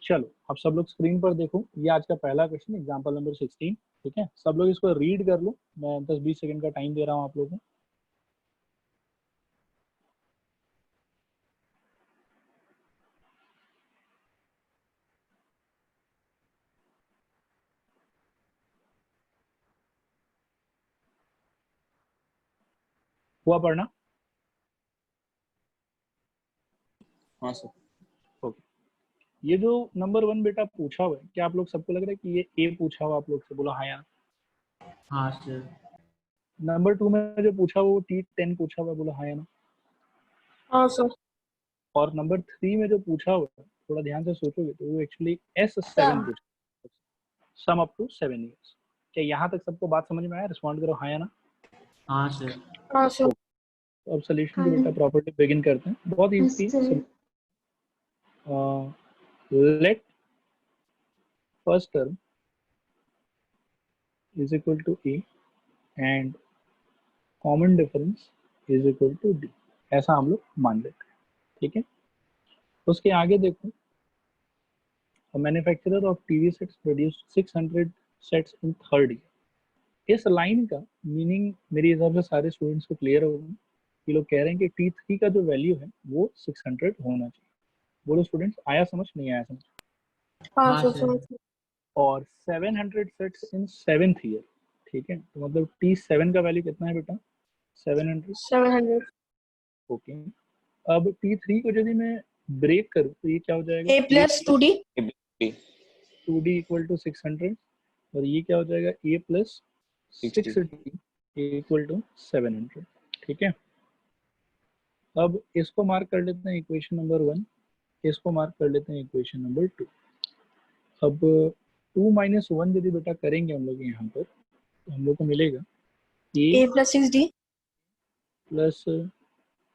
चलो अब सब लोग स्क्रीन पर देखो, ये आज का पहला क्वेश्चन एग्जांपल नंबर 16। ठीक है, सब लोग इसको रीड कर लो, मैं 10-20 सेकंड का टाइम दे रहा हूँ आप लोगों को। हुआ पढ़ना? हाँ सर। ओके, ये जो नंबर 1 बेटा पूछा हुआ है, क्या आप लोग सबको लग रहा है कि ये ए पूछा हुआ? आप लोग से बोला हाँ यार। हाँ सर। नंबर 2 में जो पूछा हुआ वो T10 पूछा हुआ है, बोला हाँ या ना? हाँ सर। और नंबर 3 में जो पूछा हुआ है, थोड़ा ध्यान से सोचोगे तो वो एक्चुअली S7 पूछा, सम अप टू 7 इयर्स। क्या यहाँ तक सबको बात समझ में आया? रिस्पॉन्ड करो हाँ या ना। हाँ सर। हाँ सर। अब सोल्यूशन को बेटा प्रॉपर्ली बिगिन करते हैं, बहुत इजी है। Let first term is equal to A and common difference is equal to D, ऐसा हम लोग मान लेते हैं। ठीक है, उसके आगे देखो, a manufacturer of TV sets produced 600 sets in third year। इस लाइन का मीनिंग मेरे हिसाब से सारे स्टूडेंट्स को क्लियर होगा। ये लोग कह रहे हैं कि T3 का जो वैल्यू है वो 600 होना चाहिए। बोलो स्टूडेंट्स, आया समझ नहीं आया समझ? हाँ हाँ सर। सर। और 700 सेट्स इन 7th ईयर। ठीक है, तो मतलब T7 का वैल्यू कितना है बेटा? 700। 700। ओके, अब T3 को यदि मैं ब्रेक करूं तो ये क्या हो जाएगा? A plus 2D। 2D equal to 600, और ये क्या हो जाएगा? A plus 6D equal to 700। ठीक है, अब इसको मार्क कर लेते हैं इक्वेशन नंबर 1, इसको मार्क कर लेते हैं इक्वेशन नंबर 2। अब 2 माइनस 1 यदि बेटा करेंगे हम लोग यहाँ पर, तो हम लोग को मिलेगा A plus 6D plus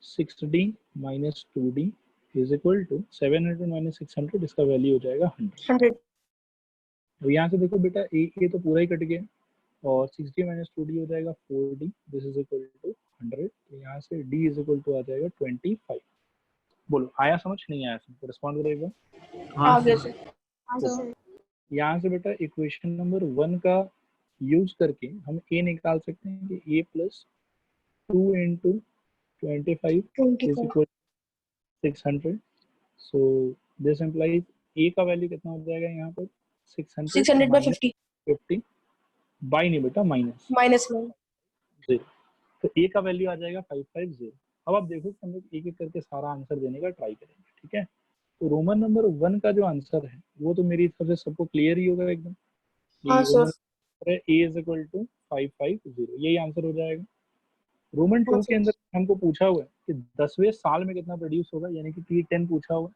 6D minus 2D is equal to 700 minus 600, इसका वैल्यू हो जाएगा 100। 100। अब यहाँ से देखो बेटा, ए तो पूरा ही कट गया, और 6D माइनस 2D हो जाएगा 4D, this is equal to 100। तो यहाँ से D इज इक्वल टू आ जाएगा 25। बोलो आया समझ नहीं आया समझ? रिस्पॉन्ड करेगा। हाँ आगे सर। से। हाँ सर। यहाँ से बेटा इक्वेशन नंबर 1 का यूज करके हम ए निकाल सकते हैं कि A plus 2 into 25 is 25। Equal 600। So this implies A का वैल्यू कितना हो जाएगा यहाँ पर? 600 600 by 50 50 बाई नहीं बेटा माइनस माइनस 9। 0। तो ए का वैल्यू आ जाएगा 550। अब आप देखो हम लोग एक एक करके सारा आंसर देने का ट्राई करेंगे। ठीक है, तो रोमन नंबर 1 का जो आंसर है वो तो मेरी तरफ से सबको क्लियर ही होगा एकदम। हाँ sir. Roman A is equal to 550, यही आंसर हो जाएगा। रोमन 2 के अंदर हमको पूछा हुआ है कि 10वें साल में कितना प्रोड्यूस होगा, यानी कि T10 पूछा हुआ है।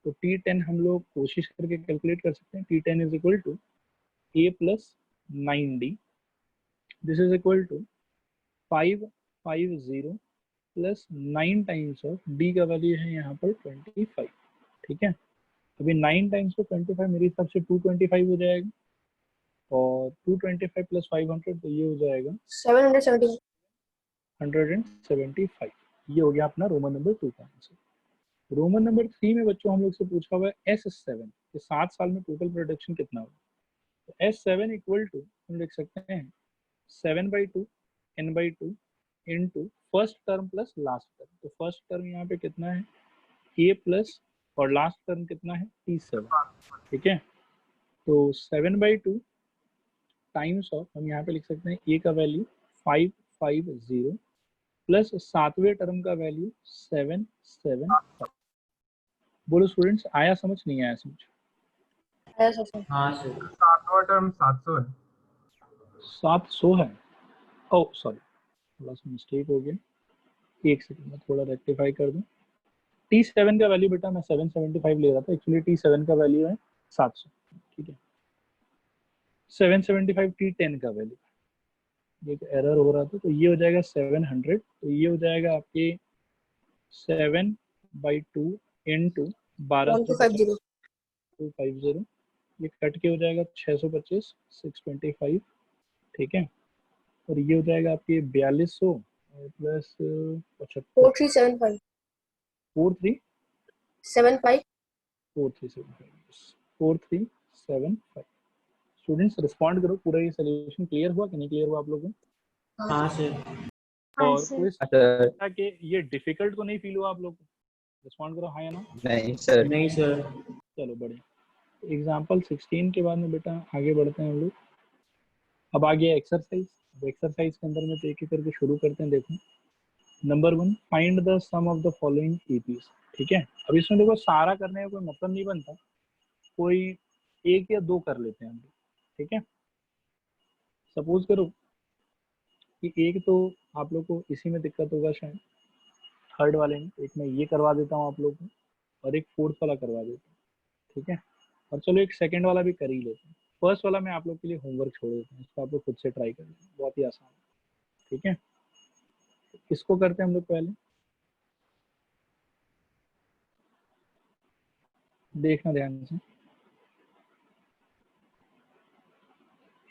तो T10 हम लोग कोशिश करके कैलकुलेट कर सकते हैं। T10 is equal to A plus 9D, this is equal to 550 plus 9 times of D का वैल्यू है यहाँ पर 25। ठीक है, अभी 9 टाइम्स ऑफ 25 मेरे हिसाब से 225 हो जाएगा, और 225 प्लस 500 तो ये हो जाएगा 770। 175। ये हो गया अपना रोमन नंबर 2 का आंसर। रोमन नंबर 3 में बच्चों हम लोग से पूछा हुआ है S7 कि 7 साल में टोटल प्रोडक्शन कितना होगा। तो S7 इक्वल टू हम लिख सकते हैं 7/2 n/2 into first term plus last term. तो फर्स्ट टर्म यहाँ पे कितना है? A प्लस, और लास्ट टर्म कितना है? T7। ठीक है, तो 7/2 टाइम्स ऑफ, हम यहाँ पे लिख सकते हैं A का वैल्यू 550 प्लस 7वें टर्म का वैल्यू 775। बोलो स्टूडेंट्स, आया समझ नहीं आया समझ? ऐसा सर। हाँ सर। 7वां टर्म 700 है। 700 है? ओह सॉरी, थोड़ा सा मिस्टेक हो गया, एक सेकंड में थोड़ा रेक्टिफाई कर दूं। T7 का वैल्यू बेटा मैं 775 ले रहा था, एक्चुअली T7 का वैल्यू है 700। ठीक है, 775 T10 का वैल्यू, एक एरर हो रहा था। तो ये हो जाएगा 700, तो ये हो जाएगा आपके 7/2 इंटू 1250। 250, ये कट के हो जाएगा 625 625। ठीक है, और ये हो जाएगा आपके 4200 प्लस 75 4375 43 75 4375 4375। स्टूडेंट्स रिस्पॉन्ड करो, पूरा ये सोल्यूशन क्लियर हुआ कि नहीं क्लियर हुआ आप लोगों को? हाँ सर। और सर। कोई सर कि ये डिफिकल्ट तो नहीं फील हुआ आप लोग को? रिस्पॉन्ड करो हाँ या ना। नहीं सर। नहीं सर। चलो बढ़िया। एग्जाम्पल 16 के बाद में बेटा आगे बढ़ते हैं हम लोग। अब आ गया एक्सरसाइज। एक्सरसाइज के अंदर में तो एक एक करके शुरू करते हैं। देखो number 1, find the sum of the following APs. ठीक है, अब इसमें देखो सारा करने का कोई मतलब नहीं बनता, कोई एक या दो कर लेते हैं हम लोग। ठीक है, सपोज करो कि एक तो आप लोग को इसी में दिक्कत होगा शायद, थर्ड वाले में। एक मैं ये करवा देता हूँ आप लोग को और एक फोर्थ वाला करवा देता हूँ। ठीक है, और चलो एक सेकंड वाला भी कर ही लेते हैं। फर्स्ट वाला मैं आप लोग के लिए होमवर्क छोड़ देता हूँ, इसको आप लोग खुद से ट्राई कर लें, बहुत ही आसान है। ठीक है, इसको करते हैं हम लोग पहले। देखना ध्यान से,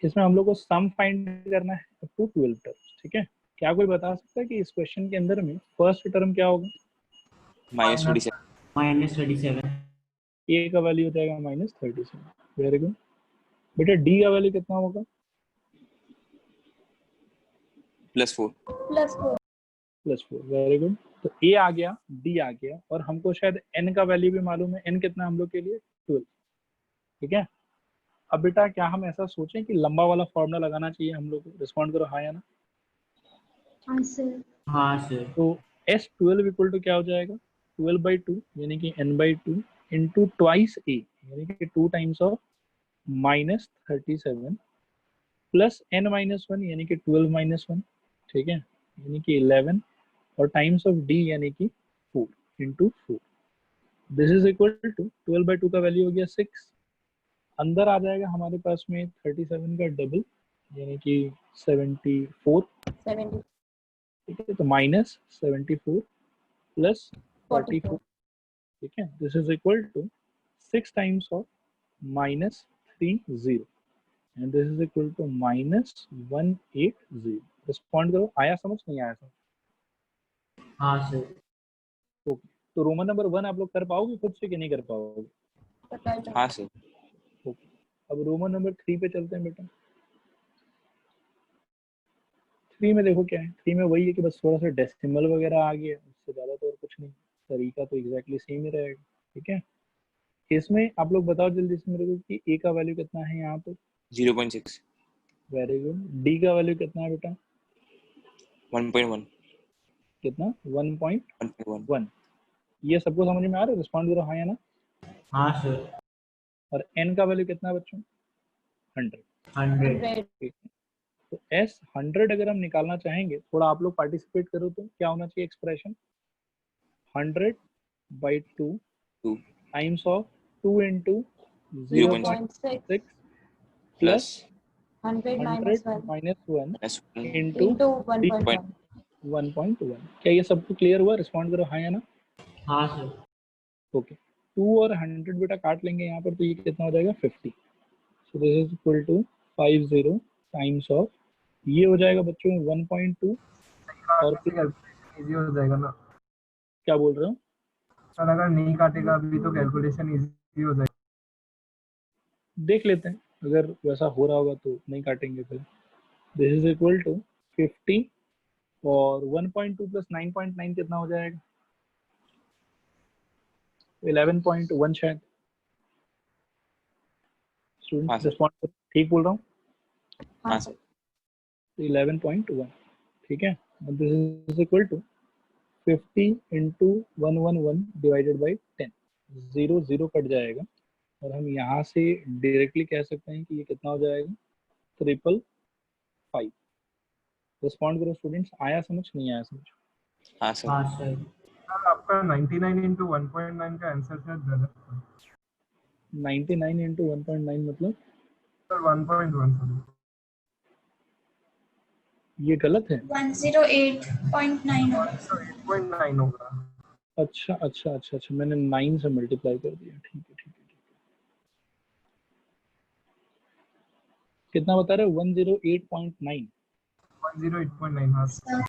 इसमें हम लोग को सम फाइंड करना है अप टू 12 टर्म्स। ठीक है, क्या कोई बता सकता है कि इस क्वेश्चन के अंदर में फर्स्ट टर्म क्या होगा? -27। -37। ए का वैल्यू हो जाएगा -37। वेरी गुड बेटा। डी का वैल्यू कितना होगा? +4। +4। Very good. तो ए आ गया, डी आ गया, और हमको शायद एन का वैल्यू भी मालूम है। एन कितना हम लोग के लिए? 12। ठीक है, अब बेटा क्या हम ऐसा सोचें कि लंबा वाला फॉर्मूला लगाना चाहिए हम लोग को? रिस्पॉन्ड करो हाँ या ना। हाँ सर। हाँ सर। तो S12 इक्वल टू क्या हो जाएगा? 12/2 यानी कि n/2 इंटू ट्वाइस ए यानी कि 2 टाइम्स ऑफ -37 प्लस n-1 यानी कि 12-1। ठीक है, यानी कि 11 और टाइम्स ऑफ d यानी कि 4 into 4। This is equal to 12/2 का वैल्यू हो गया 6। अंदर आ जाएगा हमारे पास में 37 का डबल यानी कि 74। 70 ठीक है, तो -74 प्लस 44। 44 ठीक है, this is equal to 6 times of -30 and this is equal to -180। Respond करो, आया समझ नहीं आया समझ? हाँ सर। ओके, तो रोमन नंबर 1 आप लोग कर पाओगे खुद से कि नहीं कर पाओगे? हाँ सर। ओके, अब रोमन नंबर 3 पे चलते हैं बेटा। 3 में देखो क्या है। 3 में वही है कि बस थोड़ा सा डेसिमल वगैरह आ गया, उससे ज़्यादा तो और कुछ नहीं, तरीका तो एग्जैक्टली सेम ही रहेगा। ठीक है, इसमें आप लोग बताओ जल्दी से मेरे को कि ए का वैल्यू कितना है यहाँ पे? 0.6। Very good. डी का वैल्यू कितना है बेटा? 1.1। कितना? 1.1। 1.1। ये सबको समझ में आ रहा है? रिस्पॉन्ड करो हाँ या ना। हाँ सर। और एन का वैल्यू कितना है बच्चों? 100। 100। ठीक है, तो एस 100 अगर हम निकालना चाहेंगे, थोड़ा आप लोग पार्टिसिपेट करो, तो क्या होना चाहिए expression? 100/2 2 times of 2 into 0.6 0.6 plus plus 100 100 -1 -1 -1 into into 1.1 1.1। क्या ये सबको क्लियर हुआ? रिस्पॉन्ड करो हाँ या ना। हाँ सर। ओके, 2 और 100 बेटा काट लेंगे यहाँ पर, तो ये कितना हो जाएगा? 50। So this is equal to 50 times of, ये हो जाएगा बच्चों 1.2 और इजी हो जाएगा ना क्या बोल रहे हो? सर? अगर नहीं काटेगा अभी तो कैलकुलेशन इजी हो जाएगा। देख लेते हैं, अगर वैसा हो रहा होगा तो नहीं काटेंगे फिर। दिस इज इक्वल टू 50 और 1.2 प्लस 9.9 कितना हो जाएगा? 11.1 शायद। हाँ स्टूडेंट्स सर। रिस्पॉन्ड करो, ठीक बोल रहा हूँ? हाँ सर। 11.1। ठीक है, this is equal to 50 into 111 divided by 10। 0 0 cut जाएगा और हम यहाँ से डायरेक्टली कह सकते हैं कि ये कितना हो जाएगा? 555। रिस्पॉन्ड करो स्टूडेंट्स, आया समझ नहीं आया समझ? हाँ सर। हाँ सर। सर आपका 99 इंटू 1.9 का आंसर शायद गलत था 99 इंटू 1.9 मतलब सर। 1.1 सर। ये गलत है? 108.9 होगा। 8.9 होगा। अच्छा अच्छा अच्छा अच्छा, मैंने 9 से मल्टीप्लाई कर दिया। ठीक है ठीक है ठीक है। कितना बता रहे हो? 108.9। 108.9 हाँ सर।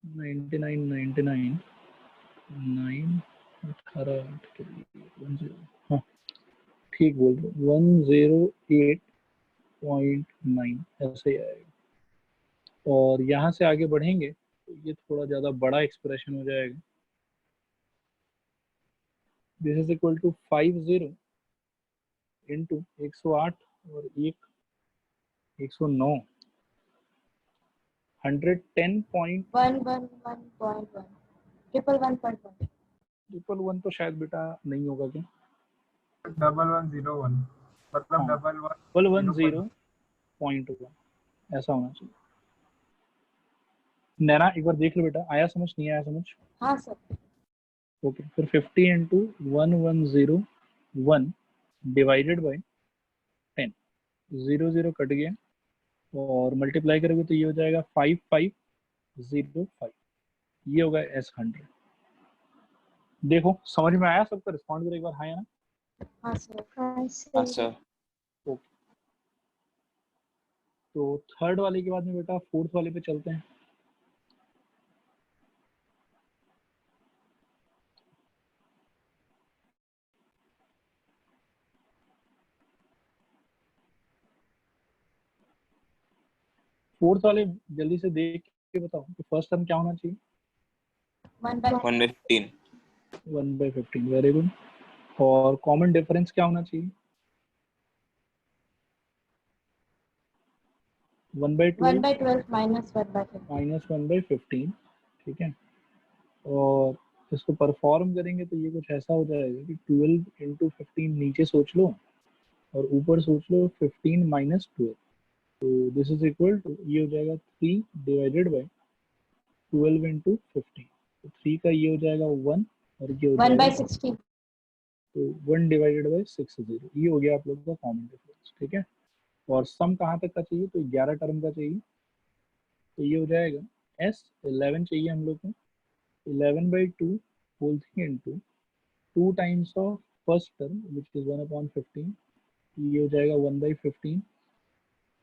99 99 9 18 8 के लिए 10। हाँ ठीक बोल रहे हो, 108.9 ऐसे ही आएगा। और यहाँ से आगे बढ़ेंगे तो ये थोड़ा ज़्यादा बड़ा एक्सप्रेशन हो जाएगा। This is equal to 50 into 108 और 109 110.1 1 1 1.1 triple 1.1 1 तो शायद बेटा नहीं होगा क्या? 1101 मतलब हाँ। 11 110.1 ऐसा होना चाहिए। नैना एक बार देख लो बेटा, आया समझ नहीं आया समझ? हाँ सर ओके, फिर 50 इंटू 1101 डिवाइडेड बाई 10, 0 कट गया और मल्टीप्लाई करोगे तो ये हो जाएगा 5505, ये होगा S100। देखो समझ में आया सबका? रिस्पॉन्ड करो एक बार, हाँ या ना? हाँ सर हाँ हाँ सर सर। ओके, तो थर्ड वाले के बाद में बेटा फोर्थ वाले पे चलते हैं। फोर्थ वाले जल्दी से देख के बताओ कि फर्स्ट टर्म क्या होना चाहिए? 1/15 1/15, वेरी गुड। और कॉमन डिफरेंस क्या होना चाहिए? 1/12 1/12 minus 1/15 माइनस 1/15, ठीक है। और इसको परफॉर्म करेंगे तो ये कुछ ऐसा हो जाएगा कि 12 इंटू 15 नीचे सोच लो और ऊपर सोच लो 15 माइनस 12, तो दिस इज इक्वल टू, ये हो जाएगा 3 डिवाइडेड बाई 12 इंटू 15, तो 3 का ये हो जाएगा 1 और ये हो जाएगा 1/16 तो 1 डिवाइडेड बाई 60, ये हो गया आप लोगों का कॉमन डिफरेंस, ठीक है। और सम कहाँ तक का चाहिए? तो 11 टर्म का चाहिए, तो ये हो जाएगा S11 चाहिए हम लोग को, 11/2 whole thing into 2 times of first term which is 1/15, ये हो जाएगा 1/15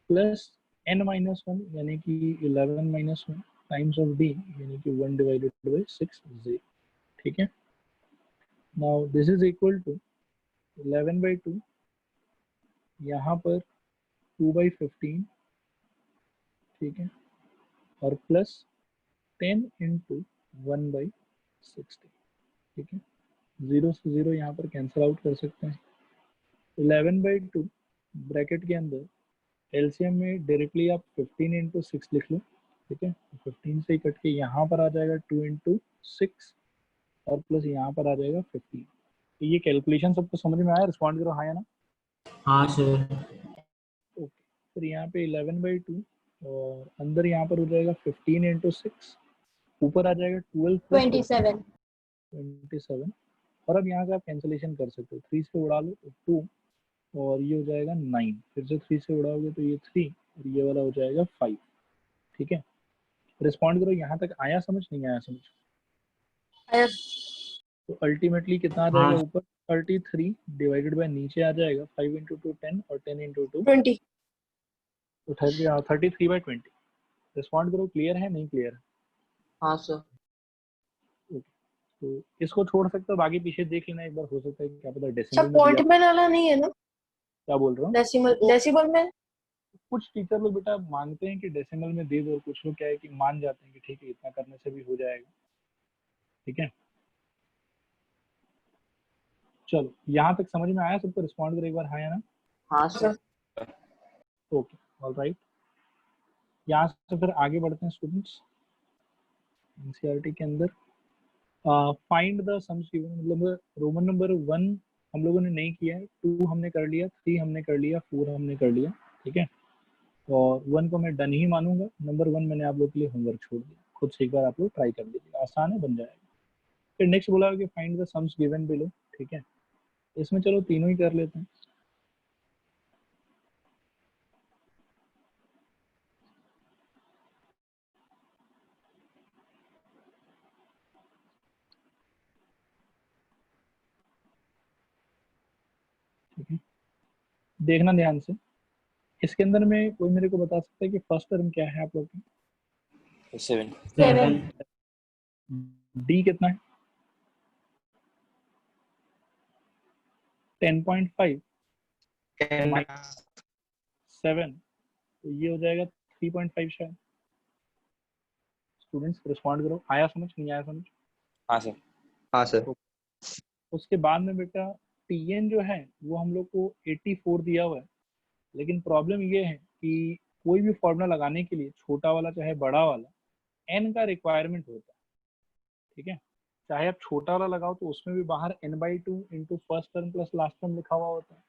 प्लस n-1 यानी कि 11-1 टाइम्स ऑफ d यानी कि 1 डिवाइडेड बाई 60, ठीक है। Now this is equal to 11/2, यहाँ पर 2/15, ठीक है, और प्लस 10 इंटू 1/60, ठीक है। 0 से 0 यहाँ पर कैंसिल आउट कर सकते हैं। 11/2 ब्रैकेट के अंदर एलसीएम में डायरेक्टली आप 15 इंटू 6 लिख लो, ठीक है। 15 से ही कट के यहाँ पर आ जाएगा 2 इंटू 6 और प्लस यहाँ पर आ जाएगा 15। तो ये कैलकुलेशन सबको समझ में आया? रिस्पॉन्ड करो हाँ या ना। हाँ सर। ओके, फिर यहाँ पे 11/2 और अंदर यहाँ पर हो जाएगा 15 इंटू 6, ऊपर आ जाएगा 12 प्लस 27 27, और अब यहाँ से आप कैंसिलेशन कर सकते हो, 3 से उड़ा लो तो 2 और ये हो जाएगा 9, फिर से 3 से उड़ाओगे तो ये 3 और ये वाला हो जाएगा 5, ठीक है। रिस्पॉन्ड करो, यहाँ तक आया समझ नहीं आया समझ? तो अल्टीमेटली कितना आ जाएगा हाँ ऊपर? 33 डिवाइडेड बाय नीचे आ जाएगा 5 इंटू 2 10 और 10 इंटू 2 20 तो 33/20। रिस्पॉन्ड करो, क्लियर है नहीं क्लियर है? हाँ सर। ओके, तो इसको छोड़ सकते हो, बाकी पीछे देख लेना एक बार, हो सकता है क्या पता अच्छा डेसिमल में पॉइंट दिया। में वाला नहीं है ना? क्या बोल रहा हूँ? डेसिमल में? कुछ टीचर लोग बेटा मांगते हैं कि डेसिमल में दे दो, और कुछ लोग क्या है कि मान जाते हैं कि ठीक है इतना करने से भी हो जाएगा, ठीक है। चलो यहाँ तक समझ में आया सबको? रिस्पॉन्ड करो एक बार हाँ या ना। हाँ सर। Okay, all right. यहाँ से फिर आगे बढ़ते हैं स्टूडेंट्स। एनसीईआरटी के अंदर फाइंड द सम्स गिवन, मतलब रोमन नंबर 1 हम लोगों ने नहीं किया है, 2 हमने कर लिया, 3 हमने कर लिया, 4 हमने कर लिया, ठीक है। और 1 को मैं डन ही मानूंगा, नंबर 1 मैंने आप लोग के लिए होमवर्क छोड़ दिया, खुद से एक बार आप लोग ट्राई कर लीजिए, आसान है, बन जाएगा। फिर नेक्स्ट बोला कि find the sums given below, ठीक है। इसमें चलो तीनों ही कर लेते हैं। ठीक है, देखना ध्यान से। इसके अंदर में कोई मेरे को बता सकता है कि फर्स्ट टर्म क्या है आप लोग की? 7 7 डी कितना है? 10.5, 7, तो ये हो जाएगा 3.5 शायद। स्टूडेंट्स रिस्पॉन्ड करो, आया समझ नहीं आया समझ? हाँ सर। हाँ सर। उसके बाद में बेटा Tn जो है वो हम लोग को 84 दिया हुआ है, लेकिन प्रॉब्लम ये है कि कोई भी फॉर्मूला लगाने के लिए छोटा वाला चाहे बड़ा वाला n का रिक्वायरमेंट होता है, ठीक है। चाहे आप छोटा वाला लगाओ तो उसमें भी बाहर n/2 into first term plus last term लिखा हुआ होता है,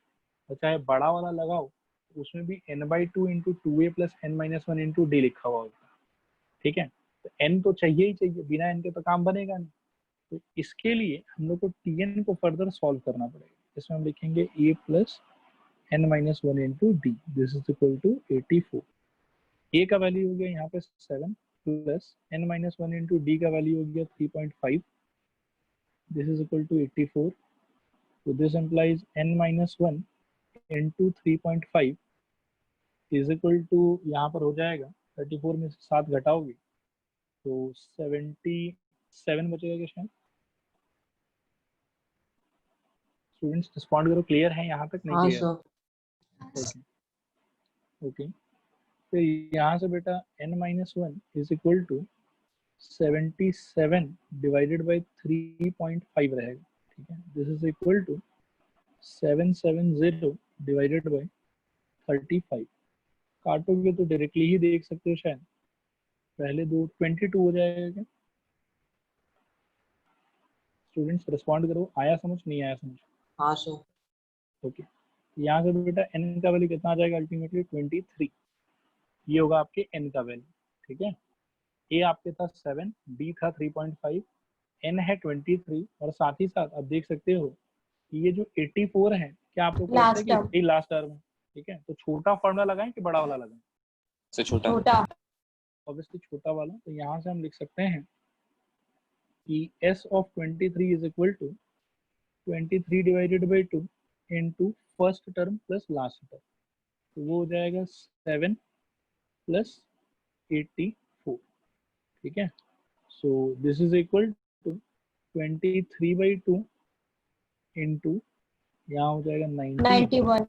और चाहे बड़ा वाला लगाओ तो उसमें भी n/2 into 2a plus n-1 into d लिखा हुआ होता है, ठीक है। तो n तो चाहिए ही चाहिए, बिना n के तो काम बनेगा नहीं। तो इसके लिए हम लोग को Tn को फर्दर सॉल्व करना पड़ेगा। इसमें हम लिखेंगे a plus n-1 into D, this is equal to 84। a का वैल्यू हो गया यहाँ पे 7 प्लस n-1 इंटू डी का वैल्यू हो गया 3.5, this is equal to 84. So this implies n-1 into 3.5 is equal to, यहाँ पर हो जाएगा 34 में से 7 घटाओगे तो 77 बचेगा क्या शायद? स्टूडेंट्स रिस्पॉन्ड करो, क्लियर है यहाँ तक? नहीं हाँ क्लियर? सर। ओके, फिर यहाँ से बेटा n-1 is equal to 77 divided by 3.5 रहेगा, ठीक है। This is equal to 770 divided by 35। काटोगे तो डायरेक्टली ही देख सकते हो शायद, पहले दो 22 हो जाएगा क्या? स्टूडेंट्स रिस्पॉन्ड करो, आया समझ नहीं आया समझ? हाँ सर। ओके, यहाँ से बेटा n का वैल्यू कितना आ जाएगा अल्टीमेटली 23, ये होगा आपके n का वैल्यू, ठीक है। a आपके था 7, d था 3.5, n है 23, और साथ ही साथ आप देख सकते हो कि ये जो 84 है क्या आप लोग को लगता है कि यही लास्ट टर्म है, ठीक है। तो छोटा फॉर्मूला लगाएं कि बड़ा वाला लगाएं? सर छोटा। ऑब्वियसली छोटा वाला। तो यहाँ से हम लिख सकते हैं कि s of 23 is equal to 23 divided by 2 into first term plus last term, तो वो हो जाएगा 7 प्लस 84, ठीक है। So this is equal to 23/2 into यहाँ हो जाएगा 91।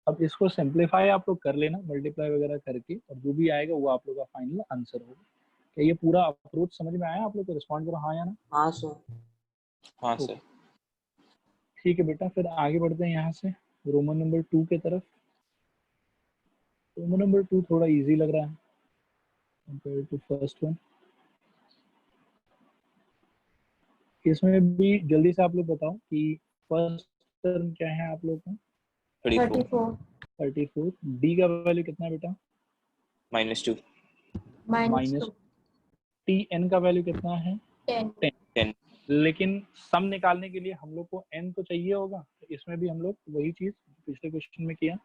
अब इसको सिंप्लीफाई आप लोग कर लेना मल्टीप्लाई वगैरह करके, और जो भी आएगा वो आप लोग का फाइनल आंसर होगा। क्या ये पूरा अप्रोच समझ में आया आप लोग को? रिस्पॉन्ड करो हाँ या ना। हाँ सर। हाँ सर। ठीक है बेटा, फिर आगे बढ़ते हैं यहाँ से रोमन नंबर 2 के तरफ। रोमन नंबर 2 थोड़ा इजी लग रहा है कंपेयर टू फर्स्ट वन। इसमें भी जल्दी से आप लोग बताओ कि फर्स्ट टर्म क्या है आप लोग का? 34। डी का वैल्यू कितना है बेटा? -2। माइनस। टी एन का वैल्यू कितना है? 10। लेकिन सम निकालने के लिए हम लोग को n तो चाहिए होगा, तो इसमें भी हम लोग वही चीज पिछले क्वेश्चन में किया,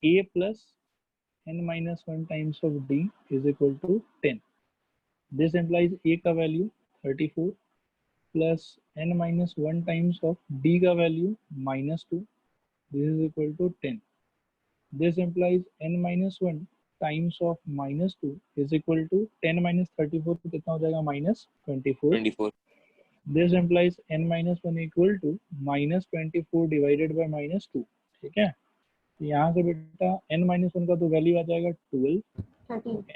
a plus n-1 times of d is equal to 10। This implies a का value 34 plus n-1 times of d का value -2, this is equal to 10। This implies n-1 times of -2 is equal to 10 minus 34, तो कितना हो जाएगा? -24। This implies n-1 equal to -24 divided by -2, ठीक है। तो यहाँ से बेटा n-1 का तो वैल्यू आ जाएगा 12,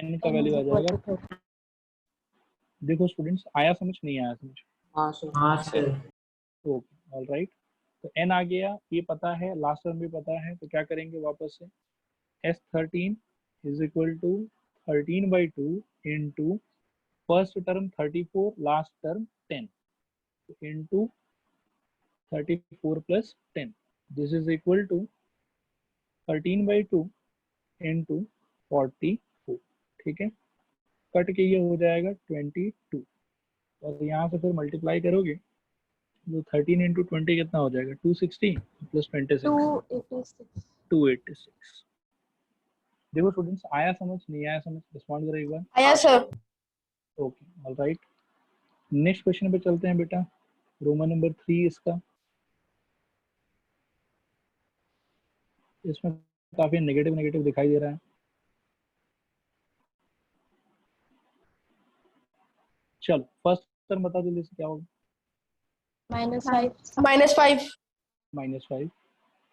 n का वैल्यू आ जाएगा 30। देखो स्टूडेंट्स, आया समझ नहीं आया समझ? हाँ सर। हाँ सर। Okay all right. तो n आ गया, ये पता है, लास्ट टर्म भी पता है, तो क्या करेंगे वापस से, s13 is equal to 13/2 into first term 34, last term 10 into 34 plus 10. This is equal to 13/2 into 44, ठीक है। कट के ये हो जाएगा 22, और यहाँ से फिर मल्टीप्लाई करोगे तो 13 इंटू 20 कितना हो जाएगा? 260 प्लस 26 286। देखो स्टूडेंट्स, आया समझ नहीं आया समझ? रिस्पॉन्ड करो एक बार। आया sir. Okay all right, next question पे चलते हैं बेटा, रोमन नंबर 3 इसका। इसमें काफी नेगेटिव दिखाई दे रहा है। चलो फर्स्ट टर्म बता जल्दी से क्या होगा? -5। -5। -5।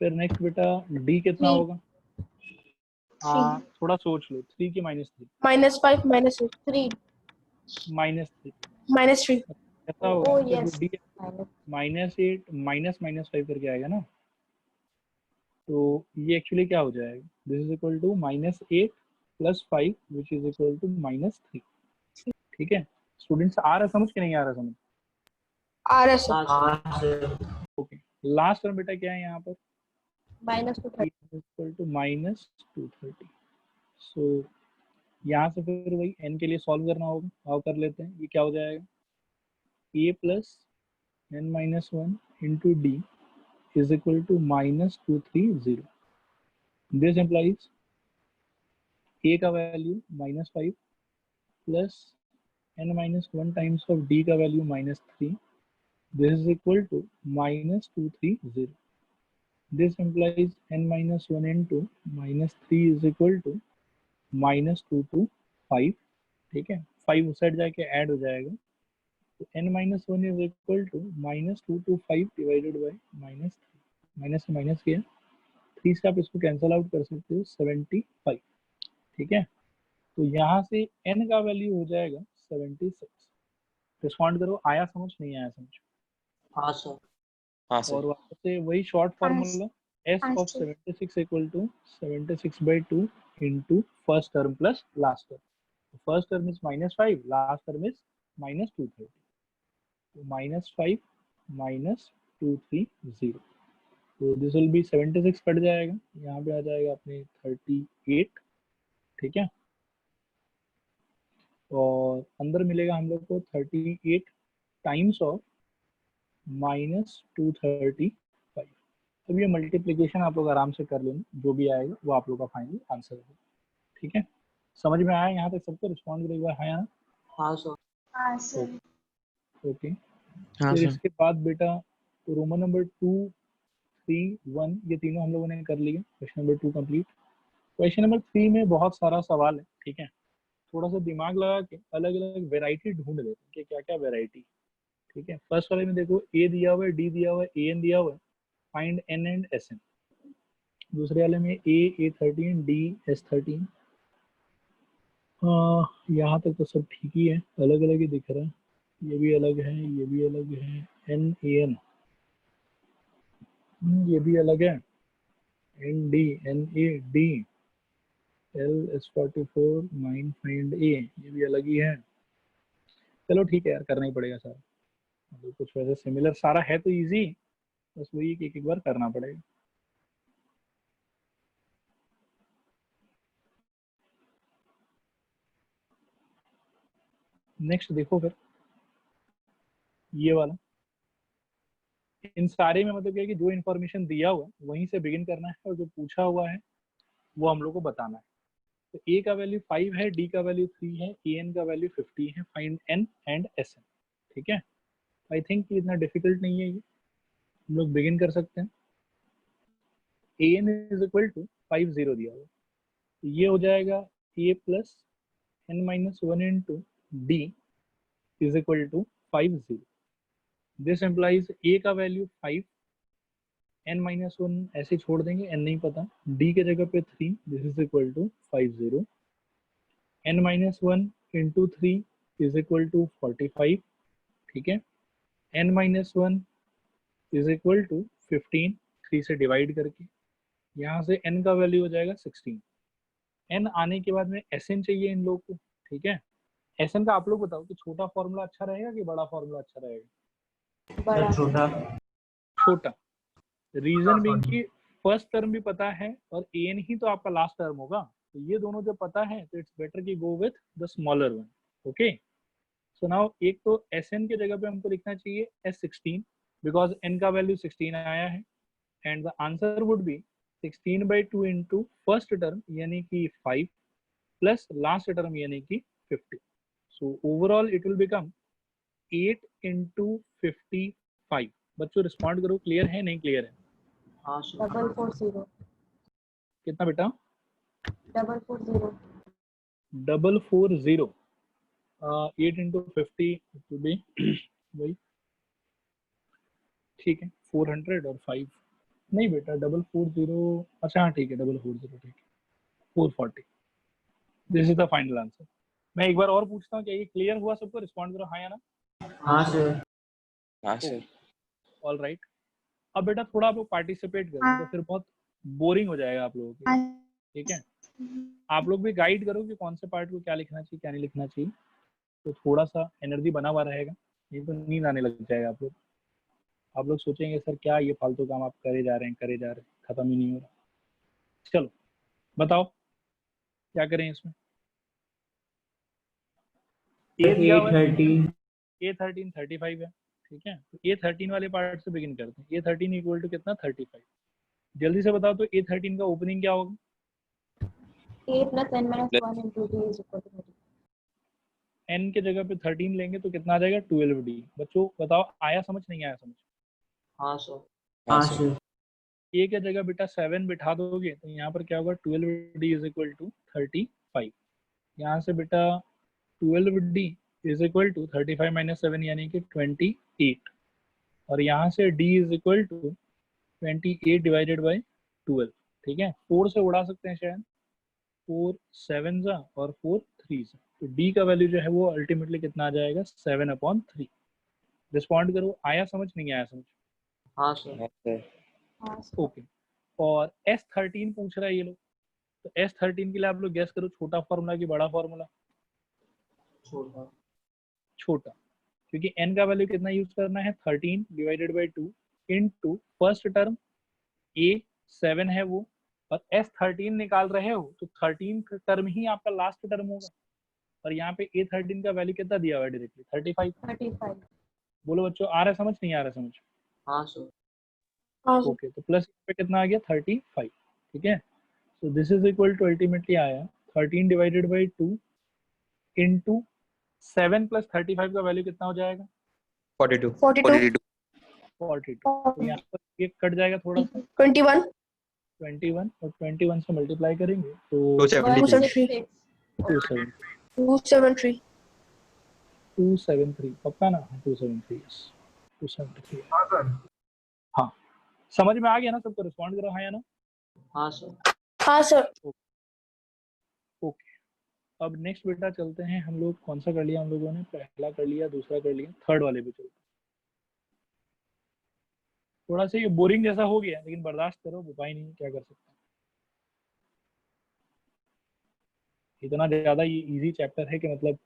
फिर नेक्स्ट बेटा डी कितना Three. होगा? हाँ थोड़ा सोच लो, 3 की -3 -5 -8 3. -3 -3 ऐसा होगा Oh कि जो yes. D Minus. -8 -5 करके आएगा ना, तो ये एक्चुअली क्या हो जाएगा? This is equal to -8 + 5 which is equal to -3। ठीक है स्टूडेंट्स, आ रहा समझ कि नहीं आ रहा समझ? आ रहा सर। हाँ सर। ओके लास्ट टर्म बेटा क्या है यहाँ पर? -230. Equal to -230। सो यहाँ से फिर वही n के लिए सॉल्व करना होगा, आओ कर लेते हैं। ये क्या हो जाएगा? a + n-1 into d is equal to -230। This implies a का value -5 plus n-1 times of d का value -3। This is equal to -230। This implies n-1 into -3 is equal to -225। ठीक है 5 उस साइड जाके ऐड हो जाएगा, तो n-1 is equal to -225 divided by -3। Minus से माइनस किया, 3 से आप इसको कैंसिल आउट कर सकते हो 75। ठीक है तो यहाँ से n का वैल्यू हो जाएगा 76। रिस्पॉन्ड करो, आया समझ नहीं आया समझ? हाँ सर। हाँ सर। और वापस से वही शॉर्ट फार्मूला s हाँ, of sir. 76 equal to 76/2 into first term plus last term। First term is -5, last term is -230। तो -5 -230, तो दिस विल बी 76 कट जाएगा, यहाँ पे आ जाएगा अपने 38। ठीक है और अंदर मिलेगा हम लोग को 38 टाइम्स ऑफ -235। अब ये मल्टीप्लिकेशन आप लोग आराम से कर लेना, जो भी आएगा वो आप लोग का फाइनल आंसर होगा। ठीक है समझ में आया यहाँ तक सबको? रिस्पॉन्ड करो एक बार, हाँ या ना? हाँ सर। हाँ सर। ओके हाँ फिर सर। इसके बाद बेटा रोमन नंबर 2, 3, 1 ये तीनों हम लोगों ने कर लिए। Question number 2 complete. Question number 3 में बहुत सारा सवाल है। ठीक है थोड़ा सा दिमाग लगा के अलग अलग वेराइटी ढूंढ लेते हैं कि क्या क्या वेराइटी। ठीक है फर्स्ट वाले में देखो ए दिया हुआ है, डी दिया हुआ है, ए एन दिया हुआ है, find N and S N. दूसरे वाले में A13 D S13। यहाँ तक तो सब ठीक ही है, अलग अलग ही दिख रहा है, ये भी अलग है, ये भी अलग है, NAN ये भी अलग है, ND NAD LS44 9 find A ये भी अलग ही है। चलो ठीक है यार करना ही पड़ेगा सारा, मतलब कुछ वैसे सिमिलर सारा है तो इजी, बस वही एक एक बार करना पड़ेगा। नेक्स्ट देखो फिर ये वाला, इन सारे में मतलब क्या है कि जो इन्फॉर्मेशन दिया हुआ है वहीं से बिगिन करना है और जो पूछा हुआ है वो हम लोग को बताना है। तो ए का वैल्यू 5 है, डी का वैल्यू 3 है, ए एन का वैल्यू 50 है, find N and S N. ठीक है आई थिंक इतना डिफिकल्ट नहीं है, ये हम लोग बिगिन कर सकते हैं। A N is equal to 50 दिया हुआ, तो ये हो जाएगा A plus n-1 into D is equal to 50। This implies A का वैल्यू 5, n-1 ऐसे छोड़ देंगे, n नहीं पता, d के जगह पे 3, this is equal to 50। n-1 into 3 is equal to 45। ठीक है n-1 इज इक्वल टू 15, 3 से डिवाइड करके, यहाँ से n का वैल्यू हो जाएगा 16। n आने के बाद में Sn चाहिए इन लोग को। ठीक है Sn का आप लोग बताओ कि छोटा फॉर्मूला अच्छा रहेगा कि बड़ा फॉर्मूला अच्छा रहेगा? बड़ा। छोटा। छोटा। रीजन बीइंग कि फर्स्ट टर्म भी पता है और an ही तो आपका लास्ट टर्म होगा, तो ये दोनों जब पता है तो इट्स बेटर कि go with the smaller one. Okay so now एक तो Sn के जगह पे हमको लिखना चाहिए S16 बिकॉज n का वैल्यू 16 आया है, and the answer would be 16/2 into first term यानी कि 5 प्लस लास्ट टर्म यानी कि 50। So overall it will become 8 into 55। बच्चों रिस्पॉन्ड करो, क्लियर है नहीं क्लियर है? हाँ सर। 440. कितना बेटा? 440. 440। 8 इंटू 50 टू बी वही ठीक है 400 और 5 नहीं बेटा 440, अच्छा हाँ ठीक है 440, ठीक है 440। This is the final answer. मैं एक बार और पूछता हूँ, क्या ये क्लियर हुआ सबको? रिस्पॉन्ड करो हाँ या ना। हाँ सर। हाँ सर। All right. अब बेटा थोड़ा आप लोग पार्टिसिपेट करें तो फिर बहुत बोरिंग हो जाएगा आप लोगों के, ठीक है? आप लोग भी गाइड करो कि कौन से पार्ट को क्या लिखना चाहिए क्या नहीं लिखना चाहिए, तो थोड़ा सा एनर्जी बना हुआ रहेगा, नहीं तो नींद आने लग जाएगा आप लोग सोचेंगे सर क्या ये फालतू काम आप करे जा रहे हैं, खत्म ही नहीं हो रहा। चलो बताओ क्या करें इसमें। A13 35 है, ठीक है? तो A13 वाले पार्ट से बिगिन करते हैं। A13 इक्वल टू कितना 35। जल्दी से बताओ तो A13 का ओपनिंग क्या होगा? 8 plus n minus 1 into d is equal to 30. n के जगह पे 13 लेंगे तो कितना आ जाएगा 12d। बच्चों बताओ आया समझ नहीं आया समझ? हाँ सर। हाँ हाँ सर। सर। a के जगह बेटा 7 बिठा दोगे तो यहाँ पर क्या होगा 12d इज इक्वल टू 35। यहाँ से बेटा 12d is equal to 35 minus 7 यानी कि 28, और यहाँ से d is equal to 28 divided by 12, ठीक है? 4 से उड़ा सकते हैं शायद, 4 7 और 4 3, तो d का वैल्यू जो है वो अल्टीमेटली कितना आ जाएगा 7/3। रिस्पॉन्ड करो आया समझ नहीं आया समझ? हाँ सर। हाँ सर। हाँ सर। ओके। और S13 पूछ रहा है ये लोग, तो S13 के लिए आप लोग गेस करो, छोटा फॉर्मूला कि बड़ा फॉर्मूला? छोटा। छोटा, क्योंकि n का वैल्यू कितना यूज करना है 13 divided by 2 into first term a 7 है वो, और S13 निकाल रहे हो तो 13 टर्म ही आपका लास्ट टर्म होगा, और यहाँ पे A13 का वैल्यू कितना दिया हुआ है डायरेक्टली 35। 35. बोलो बच्चों आ रहा है समझ नहीं आ रहा समझ? हाँ सर। हाँ सर। ओके, तो प्लस पे कितना आ गया 35, ठीक है? So this is equal to ultimately आया 13 डिवाइडेड बाई 2 इनटू 7 प्लस 35 का वैल्यू कितना हो जाएगा 42। 42 42। तो यहाँ पर ये कट जाएगा थोड़ा सा 21 21, और 21 से मल्टीप्लाई करेंगे तो 273 273 273 273 पक्का ना? 273 यस 273। हाँ सर। हाँ समझ में आ गया ना सबको? रिस्पॉन्ड करो हाँ या ना। हाँ सर। हाँ सर। ओके, अब नेक्स्ट बेटा चलते हैं हम लोग। कौन सा कर लिया हम लोगों ने? पहला कर लिया, दूसरा कर लिया, थर्ड वाले पे चलते हैं। थोड़ा सा ये बोरिंग जैसा हो गया, लेकिन बर्दाश्त करो, उपाय नहीं, क्या कर सकते हैं। इतना ज्यादा ये इजी चैप्टर है कि मतलब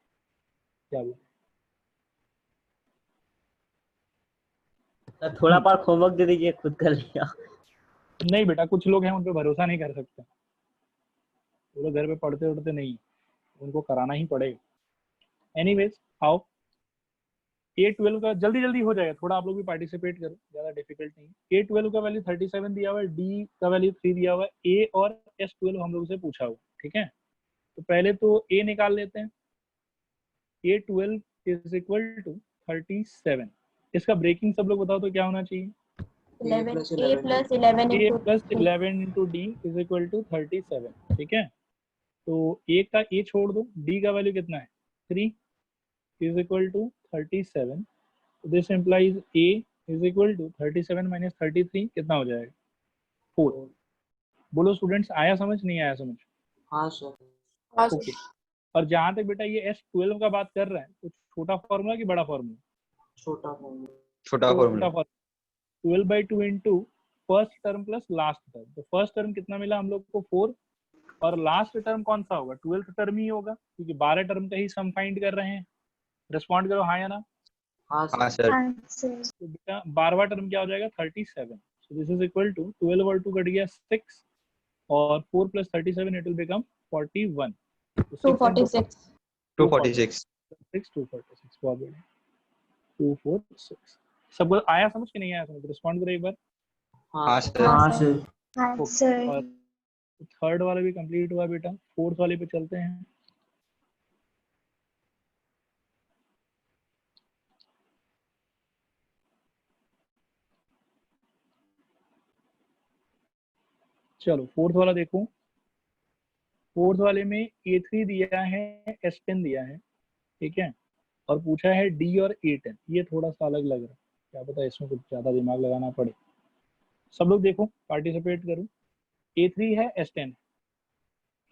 क्या बोले। सर थोड़ा पार्ट होमवर्क दे दीजिए, खुद कर लिया। नहीं बेटा, कुछ लोग हैं उन पे भरोसा नहीं कर सकते, वो लोग घर पे पढ़ते उड़ते नहीं, उनको कराना ही पड़ेगा। एनीवेज आओ, A12 का जल्दी जल्दी हो जाएगा, थोड़ा आप लोग भी पार्टिसिपेट करो, ज्यादा डिफिकल्ट नहीं। A12 का वैल्यू 37 दिया हुआ है, D का वैल्यू 3 दिया हुआ है, A और S12 हम लोग से पूछा हुआ, ठीक है? तो पहले तो A निकाल लेते हैं। A12 is equal to 37। इसका ब्रेकिंग सब लोग बताओ तो क्या होना चाहिए? 11 a plus 11 A into plus 3. 11 into D is equal to 37, ठीक है? तो A का A छोड़ दो, D का वैल्यू कितना है 3 is equal to 37। This implies A is equal to 37 minus 33 कितना हो जाएगा 4। बोलो स्टूडेंट्स आया समझ नहीं आया समझ? हाँ सर। हाँ ओके। सर। और जहां तक बेटा ये S12 का बात कर रहा है, तो छोटा फॉर्मूला कि बड़ा फॉर्मूला? छोटा फॉर्मूला। छोटा formula. 12/2 into first term plus last term. तो फर्स्ट टर्म कितना मिला हम लोग को 4, और लास्ट टर्म कौन सा होगा? 12th टर्म ही होगा, क्योंकि 12 टर्म का ही सम फाइंड कर रहे हैं। रिस्पॉन्ड करो हाँ या ना। हाँ हाँ सर। सर। तो बेटा 12वां टर्म क्या हो जाएगा 37। So this is equal to 12 और 2 कट गया 6, और 4 प्लस 37 इट विल बिकम 41। 246. 246। 246 बहुत बढ़िया 246। सबको आया समझ कि नहीं आया समझ? रिस्पॉन्ड करो एक बार। हाँ सर। हाँ सर। हाँ सर। और थर्ड वाला भी कंप्लीट हुआ बेटा, फोर्थ वाले पे चलते हैं। चलो फोर्थ वाला देखो। फोर्थ वाले में A3 दिया है, S10 दिया है, ठीक है? और पूछा है D और A10। ये थोड़ा सा अलग लग रहा है, क्या पता इसमें कुछ ज्यादा दिमाग लगाना पड़े। सब लोग देखो, पार्टिसिपेट करो। A3 है, S10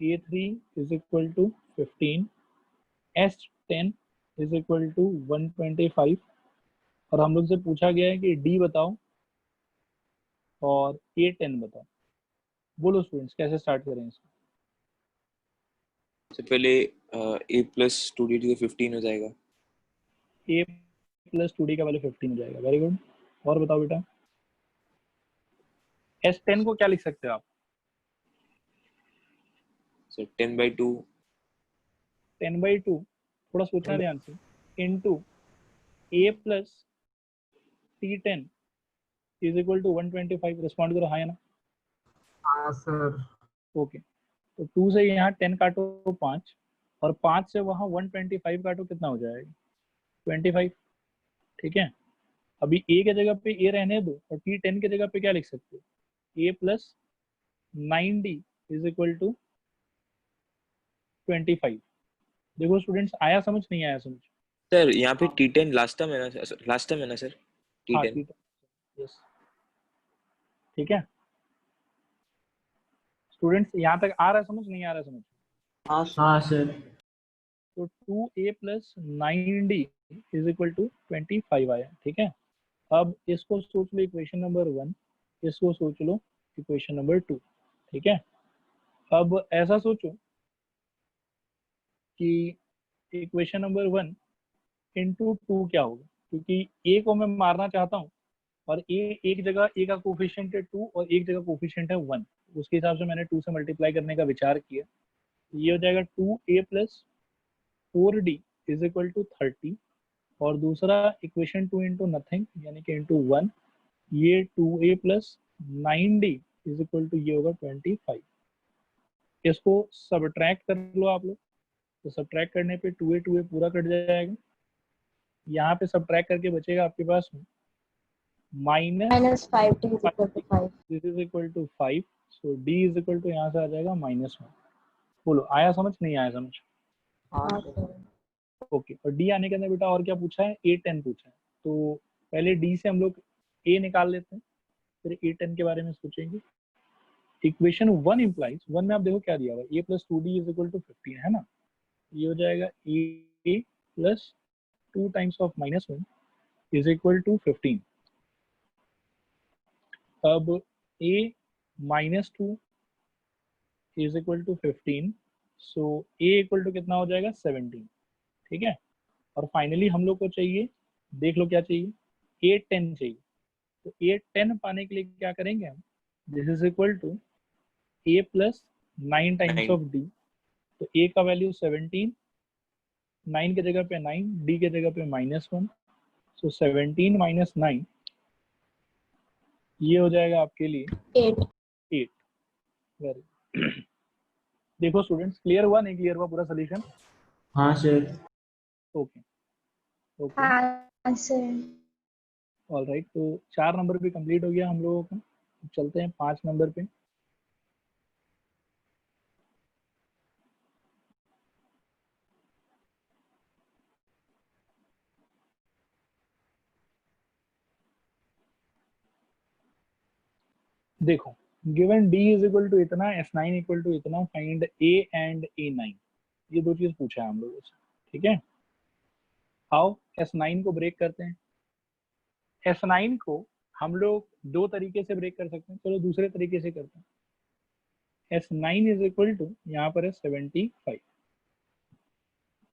A3 is equal to 15, S10 is equal to 125, और हम लोग से पूछा गया है कि D बताओ और A10 बताओ। बोलो स्टूडेंट्स, कैसे स्टार्ट करें इसको? सबसे पहले a plus 2d to the 15 हो जाएगा। A प्लस 2D का वैल्यू 15 हो जाएगा। Very good. और बताओ बेटा, S10 को क्या लिख सकते हो आप? सो 10/2 10/2, थोड़ा सोचना ध्यान से, into A plus T10 is equal to 125। Respond करो हाँ या ना। हाँ सर। ओके, तो 2 से यहाँ 10 काटो 5, और 5 से वहाँ 125 काटो, कितना हो जाएगा? 25। ठीक है, अभी A के जगह पे A रहने दो, और T10 के जगह पे क्या लिख सकते हो? A plus 9D is equal to 25। देखो स्टूडेंट्स, आया समझ, नहीं आया समझ? सर यहाँ पे T10 लास्ट टर्म है ना सर? हाँ T10 T10, यस। ठीक है स्टूडेंट्स, यहाँ तक आ रहा है समझ, नहीं आ रहा है समझ? हाँ सर। तो 2A plus 9D is equal to 25 आया। ठीक है, अब इसको सोच लो इक्वेशन नंबर 1, इसको सोच लो इक्वेशन नंबर 2। ठीक है, अब ऐसा सोचो कि इक्वेशन नंबर 1 इंटू 2 क्या होगा, क्योंकि A को मैं मारना चाहता हूँ, और A एक जगह A का कोफिशिएंट है 2 और एक जगह कोफिशिएंट है 1, उसके हिसाब से मैंने 2 से मल्टीप्लाई करने का विचार किया। ये हो जाएगा 2A plus 4D is equal to 30, और दूसरा इक्वेशन 2 इंटू नथिंग यानी कि इंटू 1, ये 2A plus 9D is equal to ये होगा 25। इसको सब्ट्रैक्ट कर लो आप लोग, तो सब्ट्रैक्ट करने पे 2A पूरा कट जाएगा, यहाँ पे सब्ट्रैक्ट करके बचेगा आपके पास minus 5 D is equal to 5. This is equal to 5, so D is equal to यहाँ से आ जाएगा -1। बोलो आया समझ, नहीं आया समझ? हाँ Okay. सर। ओके, और D आने के अंदर बेटा और क्या पूछा है? A10 पूछा है, तो पहले D से हम लोग A निकाल लेते हैं, फिर A10 के बारे में सोचेंगे। इक्वेशन 1 इम्प्लाइज, 1 में आप देखो क्या दिया हुआ है, A plus 2D is equal to 15 है ना, ये हो जाएगा A plus 2 times of -1 is equal to 15। अब A -2 is equal to 15, so A equal to कितना हो जाएगा? 17। ठीक है, और फाइनली हम लोग को चाहिए, देख लो क्या चाहिए, A10 चाहिए। तो A10 पाने के लिए क्या करेंगे हम? This is equal to A plus 9 times 9 of D, तो A का वैल्यू 17, 9 के जगह पे 9, D के जगह पे -1, सो 17 माइनस 9 ये हो जाएगा आपके लिए 8. 8। वेरी देखो स्टूडेंट्स, क्लियर हुआ नहीं क्लियर हुआ पूरा सोल्यूशन? हाँ सर। ओके ओके, हाँ सर। ऑल राइट, तो 4 नंबर भी कंप्लीट हो गया हम लोगों का। चलते हैं 5 नंबर पे। देखो, given D is equal to इतना, S9 इक्वल टू इतना, फाइंड A एंड A9, ये दो चीज पूछा है हम लोगों से। ठीक है, आओ S9 को ब्रेक करते हैं। S9 को हम लोग दो तरीके से ब्रेक कर सकते हैं, चलो दूसरे तरीके से करते हैं। S9 इज इक्वल टू, यहाँ पर है 75,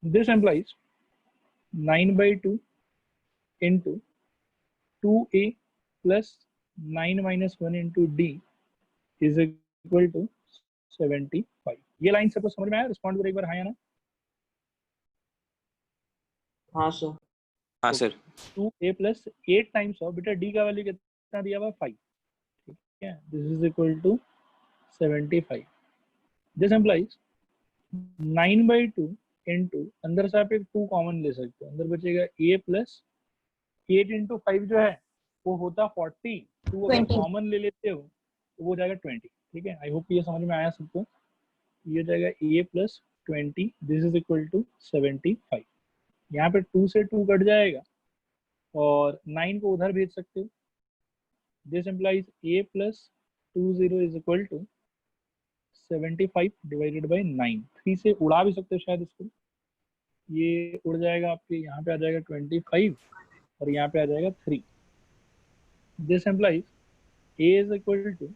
this implies 9/2 into 2A plus 9 minus 1 into D is equal to 75। ये लाइन सबको समझ में आया? रिस्पॉन्ड करो एक बार हाँ या ना। हाँ सर। हाँ सर। 2A प्लस 8 टाइम्स ऑफ, बेटा D का वैल्यू कितना दिया हुआ? 5। ठीक है, this is equal to 75। This implies 9/2 into, अंदर से आप एक 2 कॉमन ले सकते हो, अंदर बचेगा A प्लस 8 इंटू 5 जो है वो होता 40, 2 अगर 20. कॉमन ले लेते हो तो वो हो जाएगा 20। ठीक है, आई होप ये समझ में आया सबको। ये हो जाएगा A plus 20, this is equal to 75। यहाँ पे 2 से 2 कट जाएगा और 9 को उधर भेज सकते हो, this implies a plus 20 is equal to 75 divided by 9। 3 से उड़ा भी सकते हो शायद इसको, ये उड़ जाएगा आपके, यहाँ पे आ जाएगा 25 और यहाँ पे आ जाएगा 3। This implies a is equal to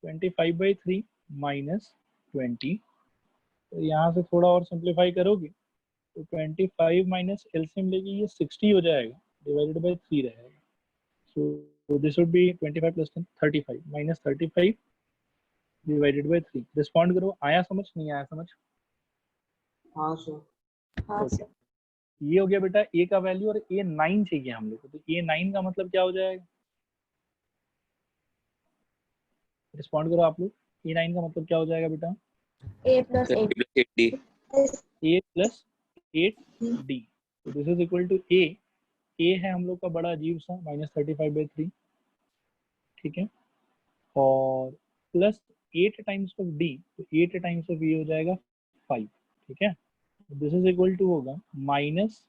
25/3 minus 20। तो यहाँ से थोड़ा और सिंप्लीफाई करोगे तो 25 माइनस एलसीएम लेके ये 60 हो जाएगा, डिवाइडेड बाई 3 रहेगा। So this would be 25 plus 10 35 minus 35 divided by 3। Respond करो, आया समझ नहीं आया समझ? हाँ सर। हाँ Okay. सर। ये हो गया बेटा a का वैल्यू, और a 9 चाहिए हम लोग को, तो a 9 का मतलब क्या हो जाएगा? रिस्पॉन्ड करो आप लोग, a 9 का मतलब क्या हो जाएगा बेटा? A plus 8. 80 a plus 8d। तो this is equal to a है हम लोग का बड़ा अजीब सा माइनस 35/3, ठीक है, और प्लस 8 टाइम्स ऑफ d, तो 8 टाइम्स ऑफ ये हो जाएगा 5, ठीक है। दिस इज इक्वल टू होगा माइनस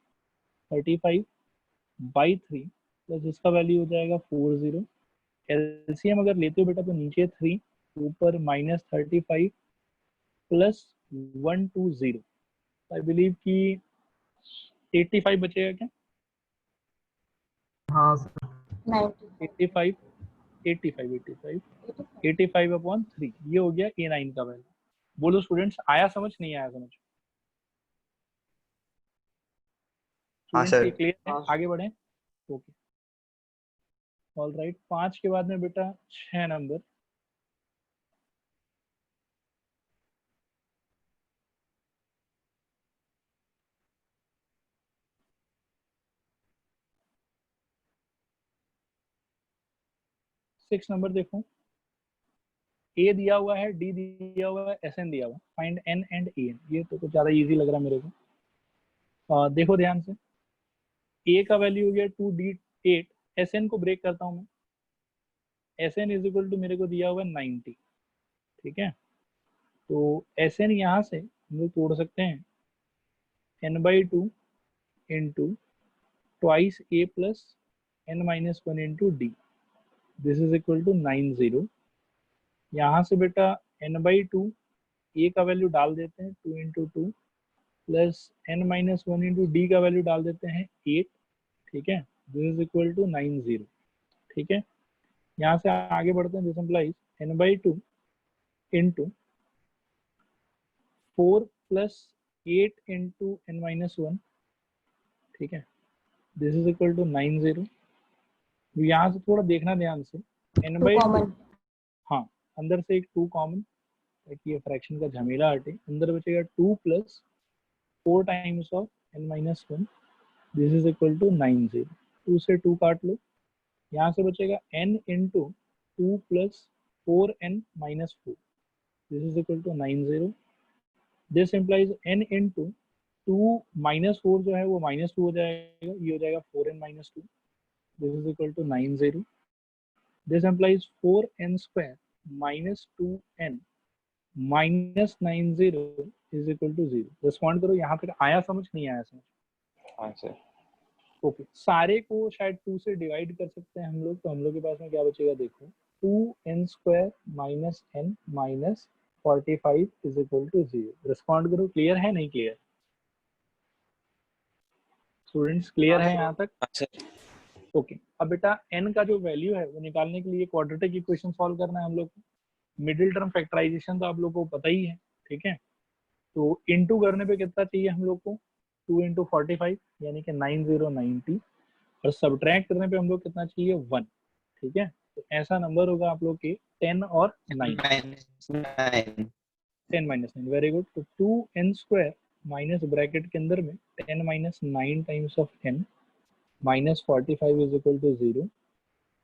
35/3 प्लस इसका वैल्यू हो जाएगा 40। एलसीएम अगर लेते हो बेटा तो नीचे 3 ऊपर माइनस 35 प्लस 120। आई बिलीव कि 85 बचेगा क्या? हाँ सर 90. 85 अपॉन 3, ये हो गया a9 का वैल्यू। बोलो स्टूडेंट्स, आया समझ नहीं आया समझ? हाँ स्टूडेंट्स सर। ये क्लियर है? हाँ सर। आगे बढ़े। Okay all right. 5 के बाद में बेटा 6 नंबर। सिक्स नंबर देखो, ए दिया हुआ है, डी दिया हुआ है, एस एन दिया हुआ है, find N and A N. ये तो कुछ ज्यादा इजी लग रहा है मेरे को। देखो ध्यान से, ए का वैल्यू हो गया 2d8, एस एन को ब्रेक करता हूँ मैं, S N is equal to मेरे को दिया हुआ है 90, ठीक है। तो एस एन यहाँ से हम लोग तोड़ सकते हैं n/2 into twice a plus n-1 into D, this is equal to 90। यहाँ से बेटा n/2 ए का वैल्यू डाल देते हैं 2 into 2 plus n-1 into D का वैल्यू डाल देते हैं 8, ठीक है। दिस इज इक्वल टू 90, ठीक है। यहाँ से आगे बढ़ते हैं, this implies n/2 into 4 plus 8 into n-1, ठीक है। This is equal to 90। यहाँ से थोड़ा देखना ध्यान से, n/2, कॉमन. हाँ अंदर से एक 2 कॉमन, ताकि ये फ्रैक्शन का झमेला हटे। अंदर बचेगा 2 plus 4 times of n-1, this is equal to 90। 2 से 2 काट लो, यहाँ से बचेगा n into 2 plus 4n-4, this is equal to 90। This implies n into 2 minus 4 जो है वो -2 हो जाएगा, ये हो जाएगा 4n-2, this is equal to 90। This implies 4n square minus 2n minus 90 is equal to 0। Respond करो, यहाँ तक आया समझ नहीं आया समझ? हाँ सर। ओके सारे को शायद 2 से डिवाइड कर सकते हैं हम लोग, तो हम लोग के पास में क्या बचेगा देखो, 2n square minus n minus 45 is equal to 0। Respond करो, क्लियर है नहीं क्लियर? स्टूडेंट्स क्लियर है यहाँ तक? हाँ सर। ओके अब बेटा n का जो वैल्यू है वो निकालने के लिए क्वाड्रेटिक इक्वेशन सॉल्व करना है हम लोग को। मिडिल टर्म फैक्टराइजेशन तो आप लोग को पता ही है, ठीक है। तो इनटू करने पे कितना चाहिए हम लोग को, 2 इंटू 45 यानी कि 90, और सब्ट्रैक्ट करने पे हम लोग कितना चाहिए 1, ठीक है। तो ऐसा नंबर होगा आप लोग के 10 और 9, 10 माइनस 9, वेरी गुड। तो 2n स्क्वायर माइनस ब्रैकेट के अंदर में 10 minus 9 times of n minus 45 is equal to 0।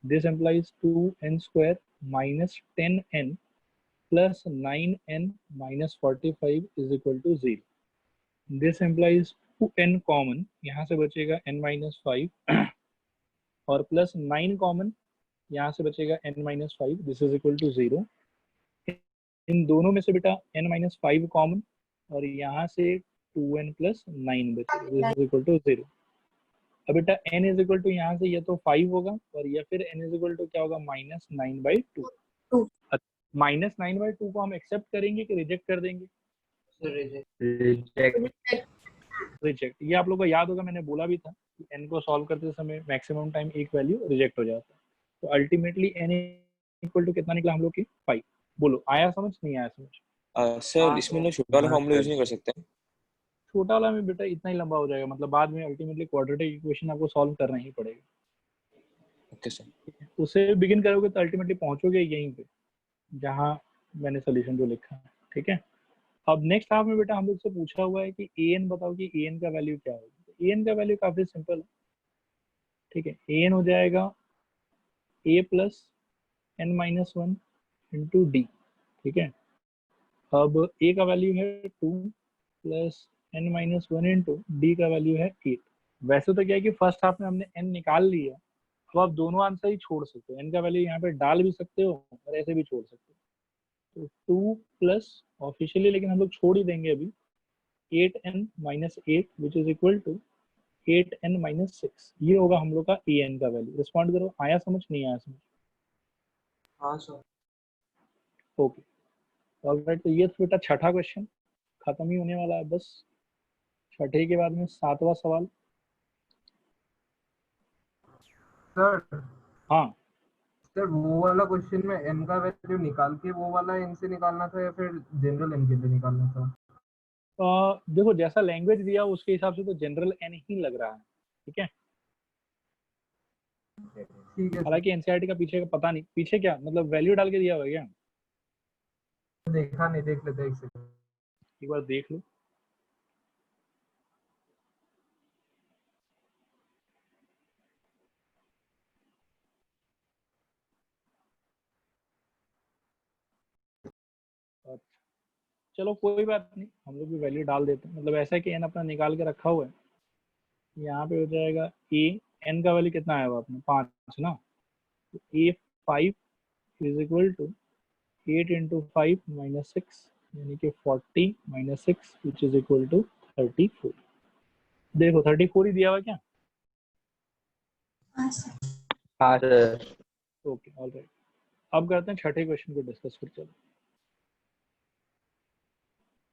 This implies 2n square minus 10n plus 9n minus 45 is equal to 0। This implies 2n common, यहाँ से बचेगा n-5 और plus 9 common, यहाँ से बचेगा n-5, this is equal to 0। इन दोनों में से बेटा n-5 कॉमन, और यहाँ से 2n प्लस 9 बचेगा, दिस इज इक्वल टू 0। अब बेटा n इज इक्वल टू यहाँ से ये तो 5 होगा और या फिर n इज इक्वल टू क्या होगा -9/2। Two. -9/2 को हम एक्सेप्ट करेंगे कि रिजेक्ट कर देंगे? रिजेक्ट। ये आप लोगों को याद होगा, मैंने बोला भी था कि n को सॉल्व करते समय मैक्सिमम टाइम एक वैल्यू रिजेक्ट हो जाता है। तो अल्टीमेटली n इक्वल टू कितना निकला हम लोग की? 5। बोलो आया समझ, नहीं आया समझ? सर इसमें ना छोटा वाला फॉर्मूला यूज नहीं कर सकते? छोटा वाला में बेटा इतना ही लंबा हो जाएगा, मतलब बाद में अल्टीमेटली क्वाड्रेटिक इक्वेशन आपको सॉल्व करना ही पड़ेगा। Okay sir. उससे बिगिन करोगे तो अल्टीमेटली पहुंचोगे यहीं पे जहां मैंने सोल्यूशन जो लिखा है, ठीक है। अब नेक्स्ट हाफ में बेटा हम लोग से पूछा हुआ है कि an बताओ कि an का वैल्यू क्या होगा। an का वैल्यू काफी सिंपल है, ठीक है। an हो जाएगा a plus n minus 1 into D, ठीक है। अब a का वैल्यू है 2 plus n minus 1 into D का वैल्यू है 8। वैसे तो क्या है कि फर्स्ट हाफ में हमने n निकाल लिया, तो आप दोनों आंसर ही छोड़ सकते हो, n का वैल्यू यहाँ पे डाल भी सकते हो और ऐसे भी छोड़ सकते हो। तो 2 प्लस ऑफिशियली, लेकिन हम लोग छोड़ ही देंगे अभी, 8n minus 8 which is equal to 8n minus 6। ये होगा हम लोग का an का वैल्यू। रिस्पॉन्ड करो, आया समझ, नहीं आया समझ? हाँ सर। Okay alright. तो ये बेटा छठा क्वेश्चन खत्म ही होने वाला है बस। छठे के बाद में सातवां सवाल। सर हाँ सर वो वाला क्वेश्चन में n का वैल्यू निकाल के वो वाला n से निकालना था या फिर जनरल n के लिए निकालना था? देखो जैसा लैंग्वेज दिया उसके हिसाब से तो जनरल n ही लग रहा है, ठीक है। ठीक है हालांकि एनसीईआरटी का पीछे का पता नहीं, पीछे क्या मतलब वैल्यू डाल के दिया हुआ है क्या? देखा नहीं, देख लेते एक सेकंड। एक बार देख लो। अच्छा चलो कोई बात नहीं, हम लोग भी वैल्यू डाल देते हैं। मतलब ऐसा है कि n अपना निकाल के रखा हुआ है। यहाँ पे हो जाएगा a, n का वैल्यू कितना आया हुआ आपने 5 ना, तो a5 is equal to 8 into 5 minus 6 यानी कि 40 minus 6 which is equal to 34। देखो 34 ही दिया हुआ क्या? हाँ सर। हाँ सर। Okay alright. अब करते हैं छठे क्वेश्चन को डिस्कस, फिर चलो।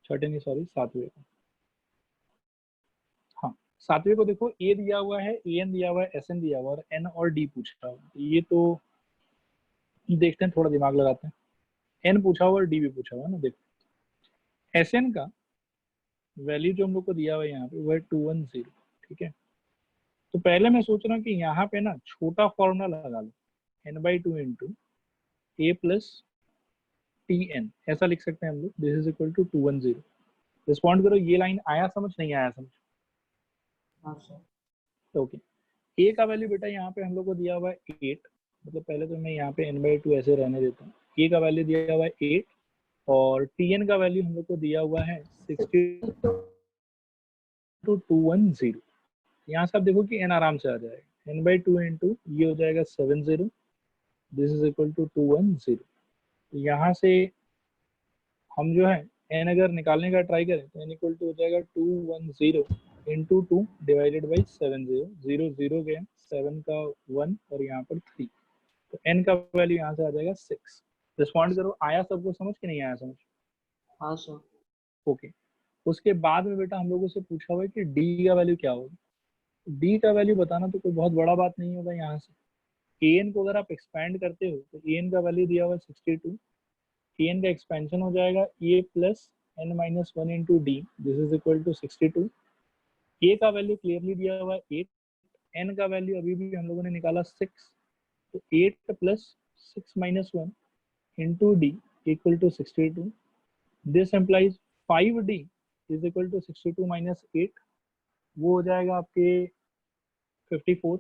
छठे नहीं सॉरी सातवें को। हाँ सातवें को देखो, a दिया हुआ है, an दिया हुआ है, sn दिया हुआ है और n और d पूछा हुआ है। ये तो देखते हैं, थोड़ा दिमाग लगाते हैं। n पूछा हुआ और d भी पूछा हुआ है ना। देखो sn का वैल्यू जो हम लोग को दिया हुआ है यहाँ पे वो है 210, ठीक है। तो पहले मैं सोच रहा हूँ कि यहाँ पे ना छोटा फॉर्मूला लगा लो, n/2 into a plus tn, ऐसा लिख सकते हैं हम लोग। This is equal to 210। Respond करो, ये लाइन आया समझ, नहीं आया समझ? हाँ सर। ओके a का वैल्यू बेटा यहाँ पे हम लोग को दिया हुआ है 8, मतलब पहले तो मैं यहाँ पे n/2 ऐसे रहने देता हूँ। a का वैल्यू दिया हुआ है 8 और tn का वैल्यू हम लोग को दिया हुआ है 6210। यहाँ से आप देखो कि n आराम से आ जाएगा, n/2 इंटू ये हो जाएगा 70, दिस इज इक्वल टू 210। यहाँ से हम जो है n अगर निकालने का ट्राई करें तो n इक्वल टू हो जाएगा 210 इंटू 2 डिवाइडेड बाई 70, 0 0 गया, 7 का 1 और यहाँ पर 3, तो n का वैल्यू यहाँ से आ जाएगा 6। रिस्पॉन्ड करो, आया सबको समझ कि नहीं आया समझ? हाँ सर। ओके उसके बाद में बेटा हम लोगों से पूछा हुआ है कि d का वैल्यू क्या होगा। d का वैल्यू बताना तो कोई बहुत बड़ा बात नहीं होगा। यहाँ से an को अगर आप एक्सपैंड करते हो तो an का वैल्यू दिया हुआ है 62, an का एक्सपेंशन हो जाएगा a plus n minus 1 into D, this is equal to 62। a का वैल्यू क्लियरली दिया हुआ है 8, n का वैल्यू अभी भी हम लोगों ने निकाला 6, तो 8 plus 6 minus 1 into d equal to 62। This implies 5d is equal to 62 minus 8, वो हो जाएगा आपके 54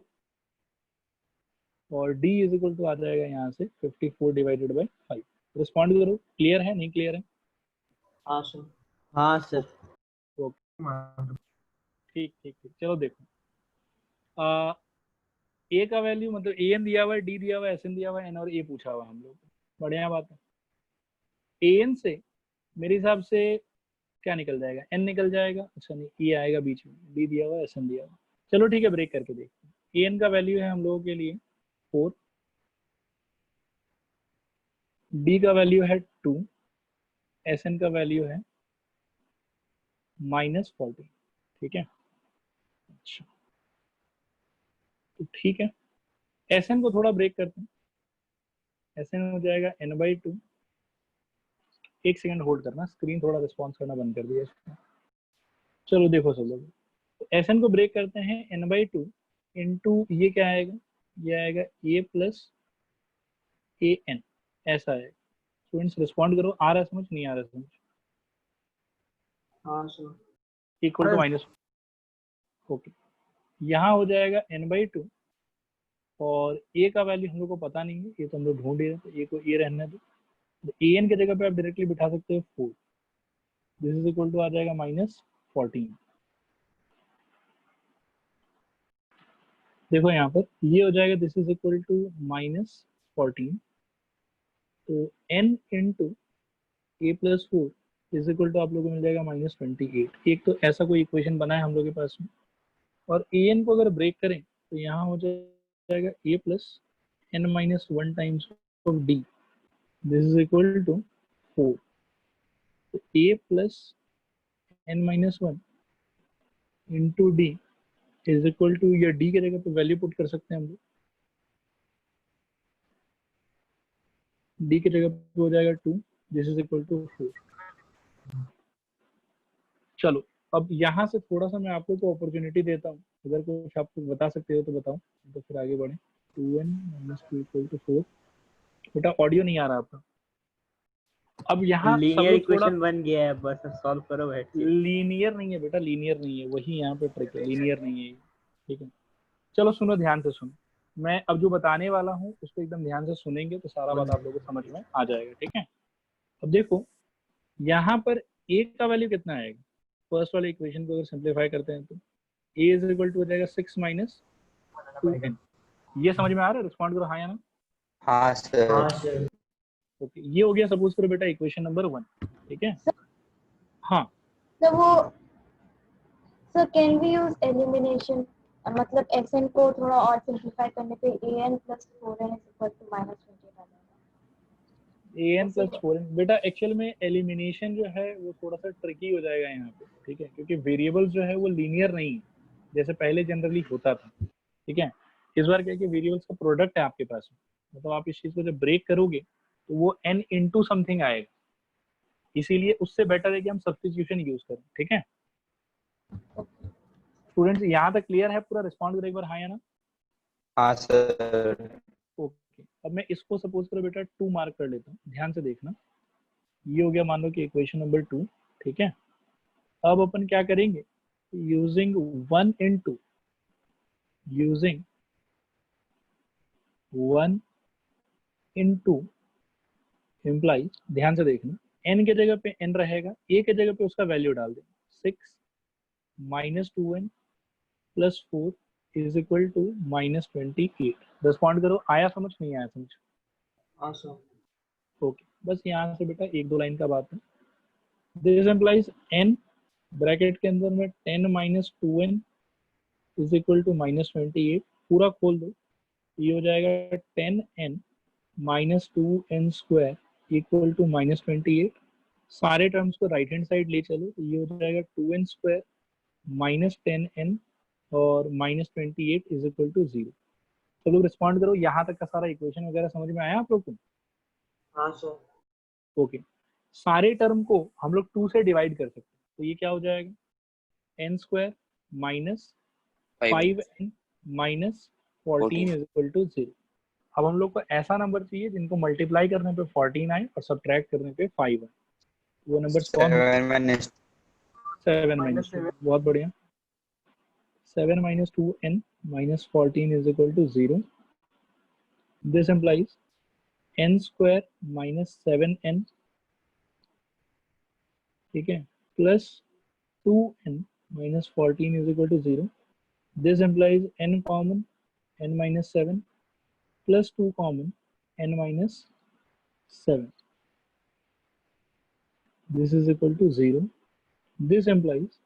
और d इज इक्वल टू आ जाएगा यहाँ से 54 डिवाइडेड बाई 5। रिस्पॉन्ड करो, क्लियर है नहीं क्लियर है? हाँ सर। हाँ सर। ठीक ठीक ठीक चलो देखो, a का वैल्यू मतलब an दिया हुआ है, d दिया हुआ है, sn दिया हुआ है, n और a पूछा हुआ है हम लोग। बढ़िया बात है। an से मेरे हिसाब से क्या निकल जाएगा, n निकल जाएगा। अच्छा नहीं, e आएगा बीच में, d दिया हुआ है, sn दिया हुआ है। चलो ठीक है, ब्रेक करके देखते हैं। an का वैल्यू है हम लोगों के लिए 4, b का वैल्यू है 2, sn का वैल्यू है -14। ठीक है, अच्छा तो ठीक है, sn को थोड़ा ब्रेक करते हैं। sn हो जाएगा n/2। एक सेकंड होल्ड करना, स्क्रीन थोड़ा रिस्पॉन्स करना बंद कर दिया इसने। चलो देखो सब लोग, तो sn को ब्रेक करते हैं n/2 इंटू ये क्या आएगा, ये आएगा a प्लस an, ऐसा आएगा। स्टूडेंट्स रिस्पॉन्ड करो, आ रहा है समझ, नहीं आ रहा है समझ? हाँ sir. Equal to minus, okay, यहाँ हो जाएगा n/2 और a का वैल्यू हम लोग को पता नहीं है, ये तो हम लोग ढूंढ ही रहे, तो a को a रहने दो। तो an की जगह पे आप डायरेक्टली बिठा सकते हो 4, दिस इज इक्वल टू आ जाएगा -14। देखो यहाँ पर ये हो जाएगा, दिस इज इक्वल टू -14, तो n into a plus 4 is equal to आप लोगों को मिल जाएगा -28। एक तो ऐसा कोई इक्वेशन बना है हम लोग के पास में, और an को अगर ब्रेक करें तो यहाँ हो जाएगा a plus n-1 times of d, this is equal to 4। तो a plus n-1 into D is equal to, या डी के जगह पे वैल्यू पुट कर सकते हैं हम लोग, डी की जगह पे हो जाएगा 2, दिस इज इक्वल टू 4। चलो अब यहाँ से थोड़ा सा मैं आप लोग को अपॉर्चुनिटी देता हूँ, अगर कुछ आप लोग बता सकते हो तो बताओ, तो फिर आगे बढ़े। 2n-2 equal to 4। बेटा ऑडियो नहीं आ रहा आपका। अब यहाँ सब लीनियर लोग थोड़ा, इक्वेशन बन गया है, बस सॉल्व करो बैठ के। लीनियर नहीं है बेटा, लीनियर नहीं है, वही यहाँ पे ट्रिक है, लीनियर नहीं है, ठीक है। चलो सुनो, ध्यान से सुनो, मैं अब जो बताने वाला हूँ उसको एकदम ध्यान से सुनेंगे तो सारा बात आप लोगों को समझ में आ जाएगा, ठीक है। अब देखो यहाँ पर a का वैल्यू कितना आएगा, फर्स्ट वाले इक्वेशन को अगर सिंप्लीफाई करते हैं तो a इज इक्वल टू हो जाएगा 6 - 2n। ये समझ में आ रहा है? रिस्पॉन्ड करो हाँ या ना। हाँ सर। हाँ सर। ओके, ये हो गया सपोज करो बेटा इक्वेशन नंबर 1, ठीक है। हाँ So वो so can we use elimination? मतलब SN को थोड़ा और सिंप्लीफाई करने पे AN plus 4n is equal to -28 आ जाएगा। an प्लस 4n, बेटा एक्चुअल में एलिमिनेशन जो है वो थोड़ा सा ट्रिकी हो जाएगा यहाँ पे, ठीक है, क्योंकि वेरिएबल जो है वो लीनियर नहीं है जैसे पहले जनरली होता था, ठीक है। इस बार क्या है कि वेरिएबल्स का प्रोडक्ट है आपके पास, मतलब आप इस चीज को जब ब्रेक करोगे तो वो n इंटू समथिंग आएगा, इसीलिए उससे बेटर है कि हम सब्स्टिट्यूशन यूज करें, ठीक है। स्टूडेंट्स यहाँ तक क्लियर है पूरा? रिस्पॉन्ड करो एक बार हाँ या ना। हाँ सर। ओके, अब मैं इसको सपोज करो बेटा 2 मार्क कर लेता हूँ, ध्यान से देखना। ये हो गया मान लो कि इक्वेशन नंबर 2, ठीक है। अब अपन क्या करेंगे, using 1 into using 1 into implies, ध्यान से देखना, n के जगह पे n रहेगा, a के जगह पे उसका वैल्यू डाल देंगे, 6 - 2n plus 4 is equal to -28। Respond करो, आया समझ नहीं आया समझ? हाँ सर। ओके, बस यहाँ से बेटा 1-2 लाइन का बात है। दिस इम्प्लाइज n ब्रैकेट के अंदर में 10 - 2n इज इक्वल टू -28, पूरा खोल दो, ये हो जाएगा 10n - 2n square equal to -28। सारे टर्म्स को राइट हैंड साइड ले चलो, तो ये हो जाएगा 2n स्क्वायर -10n और -28 इज इक्वल टू 0। तो लोग रिस्पॉन्ड करो, यहाँ तक का सारा इक्वेशन वगैरह समझ में आया आप लोग को? हाँ सर। ओके, सारे टर्म को हम लोग 2 से डिवाइड कर सकते हैं, तो ये क्या हो जाएगा, n square minus 5n minus 14 is equal to 0। अब हम लोग को ऐसा नंबर चाहिए जिनको मल्टीप्लाई करने पे 14 आए और सब्ट्रैक्ट करने पे 5 आए, वो नंबर कौन है? 7 - बहुत बढ़िया। 7 - 2n minus 14 is equal to 0. This implies n square minus 7n, ठीक है, plus 2n minus 14 is equal to 0. This implies n common, n minus 7 plus 2 common, n minus 7. This is equal to 0. This implies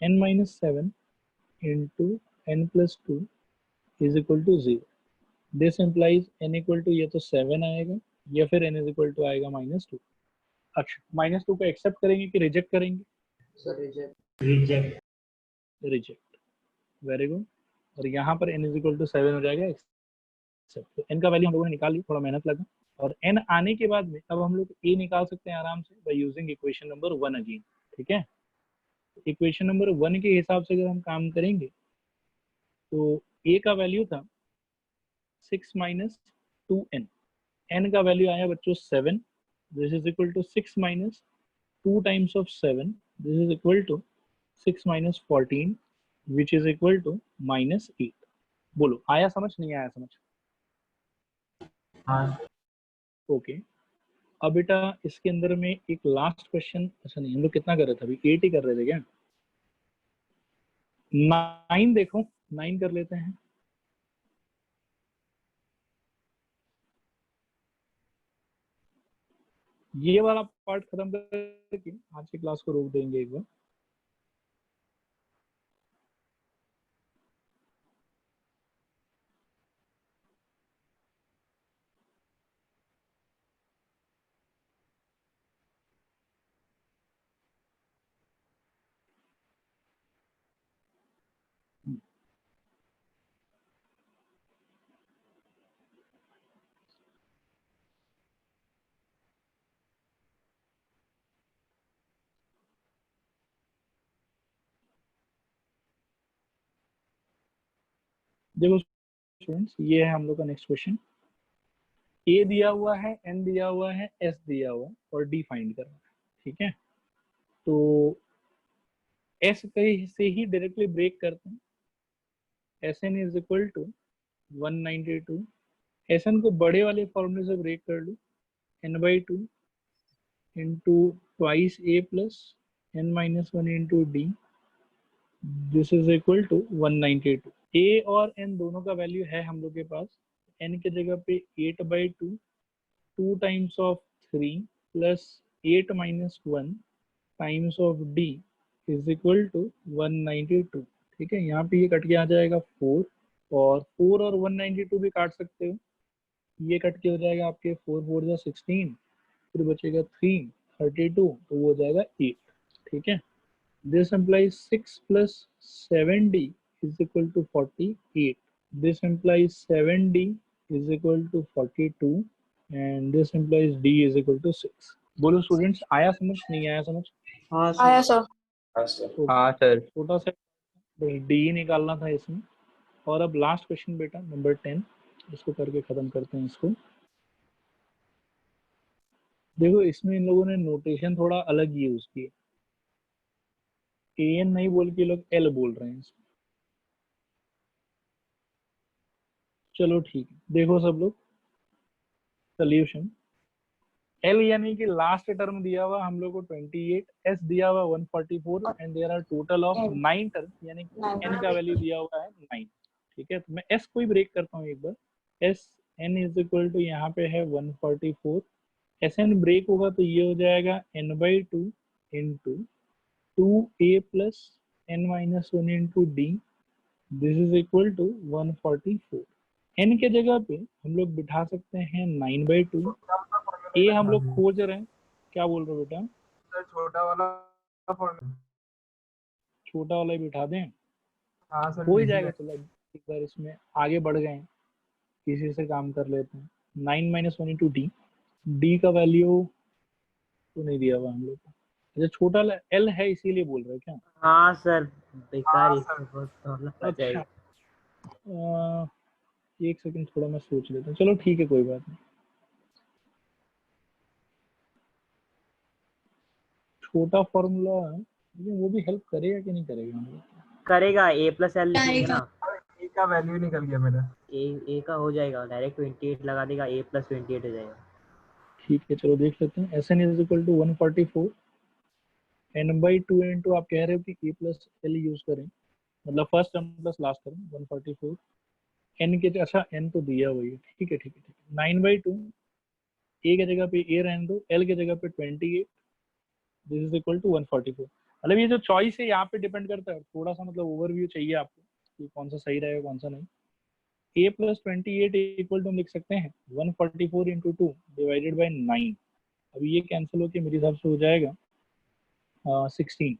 n minus 7 into n plus 2 is equal to 0. This implies n equal to या तो 7 आएगा या फिर n is equal to आएगा -2. अच्छा, -2 को accept करेंगे कि रिजेक्ट करेंगे? Sir reject. Reject. Reject, very good. और यहाँ पर n is equal to 7 हो जाएगा एक्सेप्ट। तो n का वैल्यू हम लोगों ने निकाल ली, थोड़ा मेहनत लगा। और n आने के बाद में अब हम लोग a निकाल सकते हैं आराम से by using equation number 1 again, ठीक है। इक्वेशन नंबर 1 के हिसाब से अगर हम काम करेंगे तो a का वैल्यू था 6 minus 2n, n का वैल्यू आया बच्चों 7, this is equal to 6 minus 2 times of 7, this is equal to 6 minus 14 which is equal to -8। बोलो आया समझ, नहीं आया समझ? हाँ ओके अब बेटा इसके अंदर में एक लास्ट क्वेश्चन, अच्छा नहीं हम लोग कितना कर रहे थे अभी, 8 ही कर रहे थे क्या? 9 देखो, 9 कर लेते हैं। ये वाला पार्ट खत्म करके आज की क्लास को रोक देंगे एक बार। देखो स्टूडेंट्स, ये है हम लोग का नेक्स्ट क्वेश्चन। ए दिया हुआ है, एन दिया हुआ है, एस दिया हुआ है और डी फाइंड करना है, ठीक है। तो एस कहीं से ही डायरेक्टली ब्रेक करते हैं। S N is equal to 192। S n को बड़े वाले फॉर्मूले से ब्रेक कर लो, n/2 into twice a plus n-1 into D, this is equal to 192। A और एन दोनों का वैल्यू है हम लोग के पास। एन के जगह पे 8/2, 2 times of 3 plus 8 minus 1 times of d is equal to 192, ठीक है। यहाँ पे ये कट के आ जाएगा 4, और 4 और 192 भी काट सकते हो, ये कट के हो जाएगा आपके 4 4 जा 16, फिर बचेगा 3 32, तो वो हो जाएगा 8, ठीक है। This implies 6 plus 7d is equal to 48. This implies 7d is equal to 42 and this implies d is equal to 6. बोलो स्टूडेंट्स, आया समझ, नहीं आया समझ? हाँ आया सर। सर। हाँ सर। छोटा सा डी निकालना था इसमें। और अब लास्ट क्वेश्चन बेटा नंबर 10, इसको करके खत्म करते हैं इसको। देखो इसमें इन लोगों ने नोटेशन थोड़ा अलग यूज किया, एन नहीं बोल के लोग एल बोल रहे हैं इसमें। चलो ठीक है, देखो सब लोग सोल्यूशन। एल यानी कि लास्ट टर्म दिया हुआ हम लोग को 28, एस दिया हुआ 144 and there are total of 9 term, यानी कि एन का वैल्यू दिया हुआ है 9, ठीक है। तो मैं एस को ही ब्रेक करता हूँ एक बार। S N is equal to यहाँ पे है 144, एस एन ब्रेक होगा तो ये हो जाएगा n/2 into 2a plus n-1 into D, this is equal to 144। n के जगह पे हम लोग बिठा सकते हैं 9/2। ए हम लोग खोज रहे हैं, क्या बोल रहे हो बेटा? सर छोटा वाला फॉर्मूला। छोटा वाला ही बिठा दें? हाँ सर हो ही जाएगा। चलो एक बार इसमें आगे बढ़ गए, किसी से काम कर लेते हैं। 9-1 इंटू डी, डी का वैल्यू तो नहीं दिया हुआ हम लोग को। अच्छा छोटा एल है इसीलिए बोल रहे हो क्या? हाँ सर, बेकार इसमें बहुत प्रॉब्लम आ जाएगी। एक सेकंड थोड़ा मैं सोच लेता हूँ। चलो ठीक है, कोई बात नहीं। छोटा फॉर्मूला लेकिन वो भी हेल्प करेगा कि नहीं करेगा? करेगा, a प्लस एल लिखेंगे करेगा। ना, ए का वैल्यू निकल गया मेरा। ए का हो जाएगा, डायरेक्ट 28 लगा देगा, a प्लस 28 हो जाएगा। ठीक है चलो देख लेते हैं। S N is equal to 144, n/2 into आप कह रहे हो कि ए प्लस एल यूज करें, मतलब first term plus last term 144। N के अच्छा एन तो दिया हुआ है, ठीक है ठीक है ठीक है। 9/2, ए के जगह पे ए रहने दो, एल के जगह पे 28, दिस इज इक्वल टू 144। मतलब ये जो चॉइस है यहाँ पे डिपेंड करता है, थोड़ा सा मतलब ओवरव्यू चाहिए आपको, कि कौन सा सही रहेगा कौन सा नहीं। a प्लस 28 इक्वल टू हम लिख सकते हैं 144 इंटू 2 डिवाइडेड बाई 9। अब ये कैंसिल होकर मेरे हिसाब से हो जाएगा 16।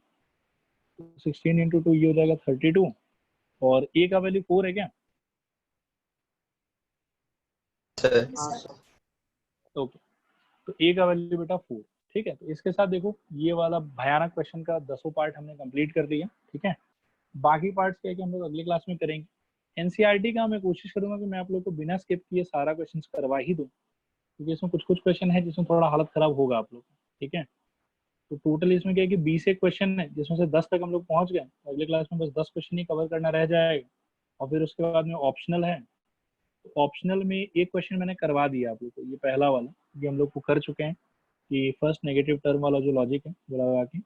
16 इंटू 2 ये हो जाएगा 32 और a का वैल्यू 4 है क्या? सर हाँ सर ओके तो a का वैल्यू बेटा 4। ठीक है, तो इसके साथ देखो ये वाला भयानक क्वेश्चन का 10 पार्ट हमने कंप्लीट कर दिया। ठीक है, बाकी पार्ट्स क्या है कि हम लोग अगली क्लास में करेंगे। एनसीईआरटी का मैं कोशिश करूंगा कि मैं आप लोग को बिना स्किप किए सारा क्वेश्चन करवा ही दूं, क्योंकि इसमें कुछ कुछ क्वेश्चन है जिसमें थोड़ा हालत खराब होगा आप लोग। ठीक है, तो टोटल इसमें क्या है कि 20 एक क्वेश्चन है जिसमें से 10 तक हम लोग पहुंच गए। अगली क्लास में बस 10 क्वेश्चन ही कवर करना रह जाएगा और फिर उसके बाद में ऑप्शनल है। तो ऑप्शनल में एक क्वेश्चन मैंने करवा दिया आप लोग को, ये पहला वाला ये हम लोग को कर चुके हैं कि फर्स्ट नेगेटिव टर्म वाला जो लॉजिक है वो लगा के।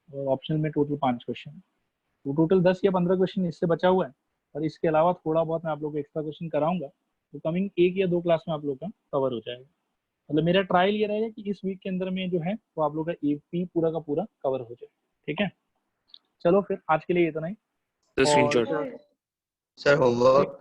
और ऑप्शनल में टोटल 5 क्वेश्चन, तो टोटल 10 या 15 क्वेश्चन इससे बचा हुआ है। और इसके अलावा थोड़ा बहुत मैं आप लोग को एक्स्ट्रा क्वेश्चन कराऊंगा, तो कमिंग 1 या 2 क्लास में आप लोग का कवर हो जाएगा। मतलब मेरा ट्रायल ये रहेगा कि इस वीक के अंदर में जो है वो आप लोग का एपी पूरा का पूरा कवर हो जाए। ठीक है, चलो फिर आज के लिए इतना ही। The और screenshot. Sir sir homework